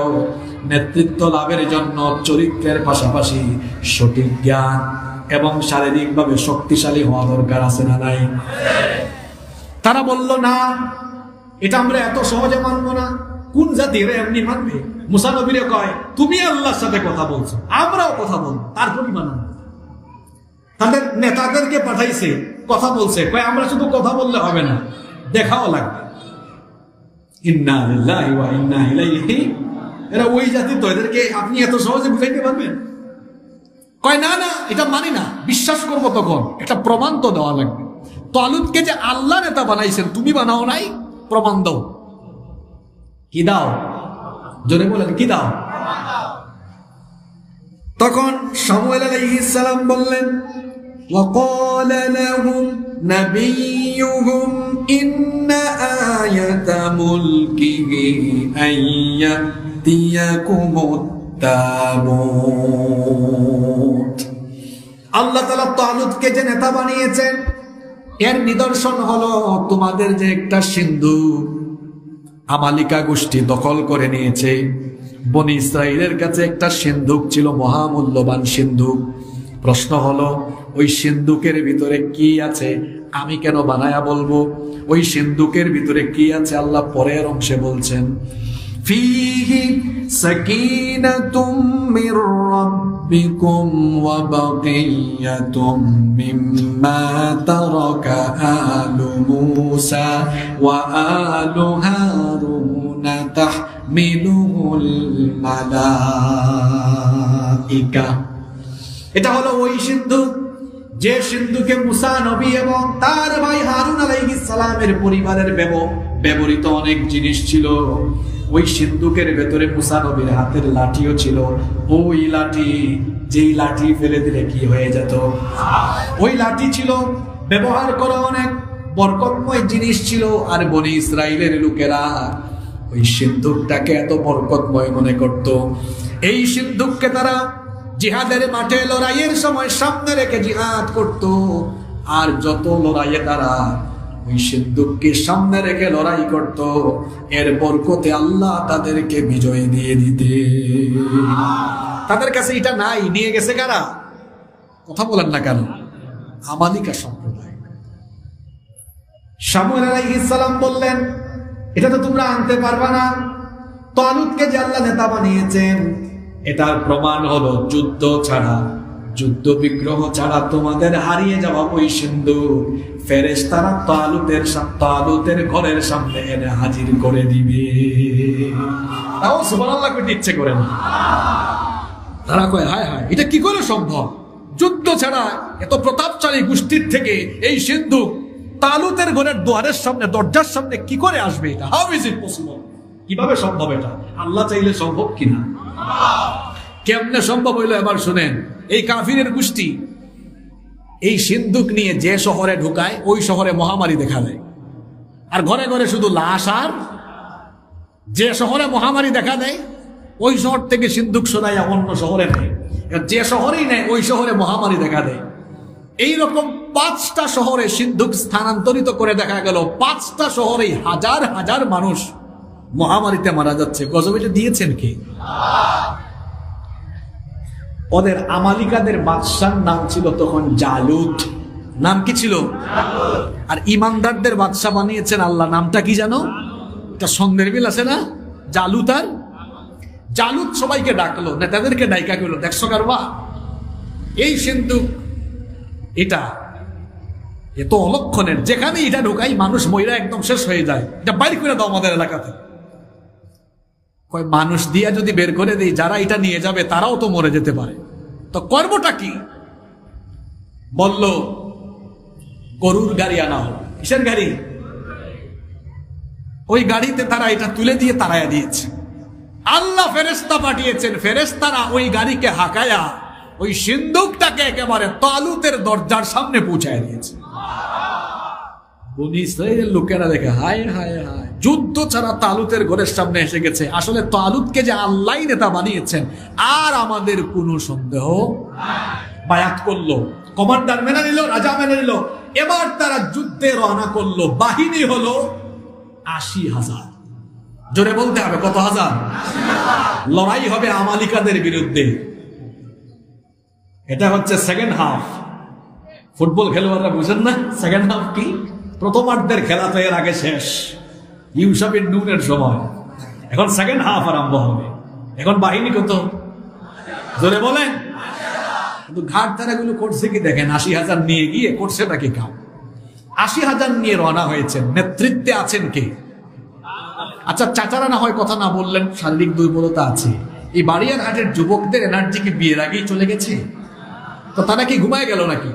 নেতৃত্ব লাভের জন্য চরিত্রের পাশাপাশি সঠিক জ্ঞান এবং শারীরিকভাবে শক্তিশালী হওয়া দরকার, আছে না নাই? তারা বলল না, এটা আমরা এত সহজে মানবো না। কোন জাতি এরা এমনি মানবে? মুসা নবীরে কয় তুমি আল্লাহর সাথে কথা বলছো, আমরাও কথা বলবো, তারপরই মানব। তাদের নেতাদেরকে পাঠাইছে, কথা বলছে, কয় আমরা শুধু কথা বললে হবে না, দেখাও লাগবে। ইন্না লিল্লাহি ওয়া ইন্না ইলাইহি। এরা ওই জাতি তো, এদেরকে আপনি এত সহজে বুঝাইতে পারবেন? কয় না না, এটা মানি না, বিশ্বাস করবো তখন একটা প্রমাণ তো দেওয়া লাগবে। তালুতকে যে আল্লাহ নেতা বানাইছেন, তুমি বানাও নাই, প্রমাণ দাও। কি দাও? জোরে বলেন, কি দাও? তখন শামুয়েল আলাইহিস সালাম বললেন, وقال لهم نبيهم إن آية ملكه أن يأتيكم التابوت। আল্লাহ তাআলা তালুতকে যে নেতা বানিয়েছেন এর নিদর্শন হলো তোমাদের যে একটা সিন্ধুক আমালিকা গোষ্ঠী দখল করে নিয়েছে। বনি ইসরাইলের কাছে একটা সিন্ধুক ছিল, মহামূল্যবান সিন্ধুক। প্রশ্ন হলো ওই সিন্ধুকের ভিতরে কি আছে আমি কেন বানায়া বলবো? ওই সিন্ধুকের ভিতরে কি আছে আল্লাহ পরের অংশে বলছেন, ফীহি সাকিনাতুম মির রাব্বিকুম ওয়া বাকিয়াতুম মিম্মা তারাকা আলু মূসা ওয়া আলু হারুন তাহমিলুহুল মালাইকা। এটা হলো ওই সিন্ধুক যে সিন্ধুকে মুসা নবী এবং তার ভাই হারুন আলাইহিস সালামের পরিবারের ব্যবহৃত অনেক জিনিস ছিল। ওই সিন্ধুকের ভেতরে মুসা নবীর হাতের লাঠিও ছিল। ওই লাঠি, যেই লাঠি ফেলে দিলে কি হয়ে যেত, ওই লাঠি ছিল। ব্যবহার করা অনেক বরকতময় জিনিস ছিল। আর বনি ইসরাইলের লোকেরা ওই সিন্ধুকটাকে এত বরকতময় মনে করত। এই সিন্ধুককে তারা জিহাদের মাঠে লড়াইয়ের সময় সামনে রেখে জিহাদ করত। আর যত লড়াইয়ে তারা ওই সিন্ধুককে সামনে রেখে লড়াই করত, এর বরকতে আল্লাহ তাদেরকে বিজয় দিয়ে দিতে। তাদের কাছে এটা নাই, নিয়ে গেছে কারা? কথা বলেন না কেন? আমালিকা সম্প্রদায়। শামুয়েল আলাইহিস সালাম বললেন, এটা তো তোমরা আনতে পারবা না। তালুতকে যে আল্লাহ নেতা বানিয়েছেন এটার প্রমাণ হলো যুদ্ধ ছাড়া, যুদ্ধ বিগ্রহ ছাড়া তোমাদের হারিয়ে যাওয়া ওই সিন্ধুক ফেরেশতারা তালুতের ঘরের সামনে এনে হাজির করে দিবে। তাও সুবহানাল্লাহ কইতে ইচ্ছে করে না। তারা কয় হায় হায়, এটা কি করে সম্ভব? যুদ্ধ ছাড়া এত প্রতাপশালী গোষ্ঠীর থেকে এই সিন্ধুক তালুতের ঘরের দুয়ারের সামনে, দরজার সামনে কি করে আসবে? এটা হাউ ইজ ইট পসিবল? কিভাবে সম্ভব? এটা আল্লাহ চাইলে সম্ভব কিনা? কেমনে সম্ভব হইলো এবার শুনেন। এই কাফিরের গোষ্ঠী এই সিন্ধুক নিয়ে যে শহরে ঢুকায় ওই শহরে মহামারী দেখা দেয়। আর ঘরে ঘরে শুধু লাশ। আর যে শহরে মহামারী দেখা দেয় ওই শহর থেকে সিন্ধুক সরাইয়া অন্য শহরে নেয়। যে শহরেই নেয় ওই শহরে মহামারী দেখা দেয়। এইরকম 5টা শহরে সিন্ধুক স্থানান্তরিত করে দেখা গেল 5টা শহরেই হাজার হাজার মানুষ মহামারীতে মারা যাচ্ছে। গজব এটা দিয়েছেন কে? ওদের আমালিকাদের বাদশার নাম ছিল তখন জালুত। নাম কি ছিল? আর ইমানদারদের বাদশা বানিয়েছেন আল্লাহ। নামটা কি জানো? এটা সন্দের মিল আছে না? জালুত। আর জালুত সবাইকে ডাকলো, নেতাদেরকে ডাইকা গেল, দেখছো কারবা এই সিন্ধুক এটা এত অলক্ষণের, যেখানে এটা ঢোকাই মানুষ মইরা একদম শেষ হয়ে যায়, এটা বাইর করে দাও আমাদের এলাকাতে। কয় মানুষ দিয়া যদি বের করে দেই, যারা এটা নিয়ে যাবে তারাও তো মরে যেতে পারে, তো করবোটা কি? বলল গরুর গাড়ি আনা হলো। কিসের গাড়ি? ওই গাড়িতে তারা এটা তুলে দিয়ে তাড়াইয়া দিয়েছে। আল্লাহ ফেরেশতা পাঠিয়েছেন, ফেরেশতারা ওই গাড়িকে হাঁকায়া ওই সিন্ধুকটাকে একেবারে তালুতের দরজার সামনে পৌঁছায় দিয়েছে। বনি ইসরাইলের লোকেরা দেখে হায় হায় হায়, যুদ্ধ ছাড়া তালুতের ঘরের সামনে এসে গেছে। আসলে তালুতকে যে আল্লাহই নেতা বানিয়েছেন আর আমাদের কোনো সন্দেহ। বায়াত করলো, কমান্ডার মেনে নিল, রাজা মেনে নিল। এবার তারা যুদ্ধে রওনা করলো। বাহিনী হলো ৮০,০০০। জোরে বলতে হবে, কত হাজার? লড়াই হবে আমালিকাদের বিরুদ্ধে। এটা হচ্ছে সেকেন্ড হাফ। ফুটবল খেলোয়াড়রা বুঝেন না সেকেন্ড হাফ কি? প্রথমার্ধের খেলা তো এর আগে শেষ, ইউসাফির নুনের সময়। এখন সেকেন্ড হাফ আরম্ভ হবে। এখন বাহিনী কত? জোরে বলেন। কিন্তু ঘাট ধারাগুলো করছে কি দেখেন, ৮০,০০০ নিয়ে গিয়ে করছে নাকি কাম? ৮০,০০০ নিয়ে রওনা হয়েছেন। নেতৃত্বে আছেন কে? আচ্ছা, চাচারা না হয় কথা না বললেন, শারীরিক দুর্বলতা আছে। এই বাড়িয়ারহাটের যুবকদের এনার্জি কি বিয়ের আগেই চলে গেছে? তো তারা কি ঘুমায় গেল নাকি?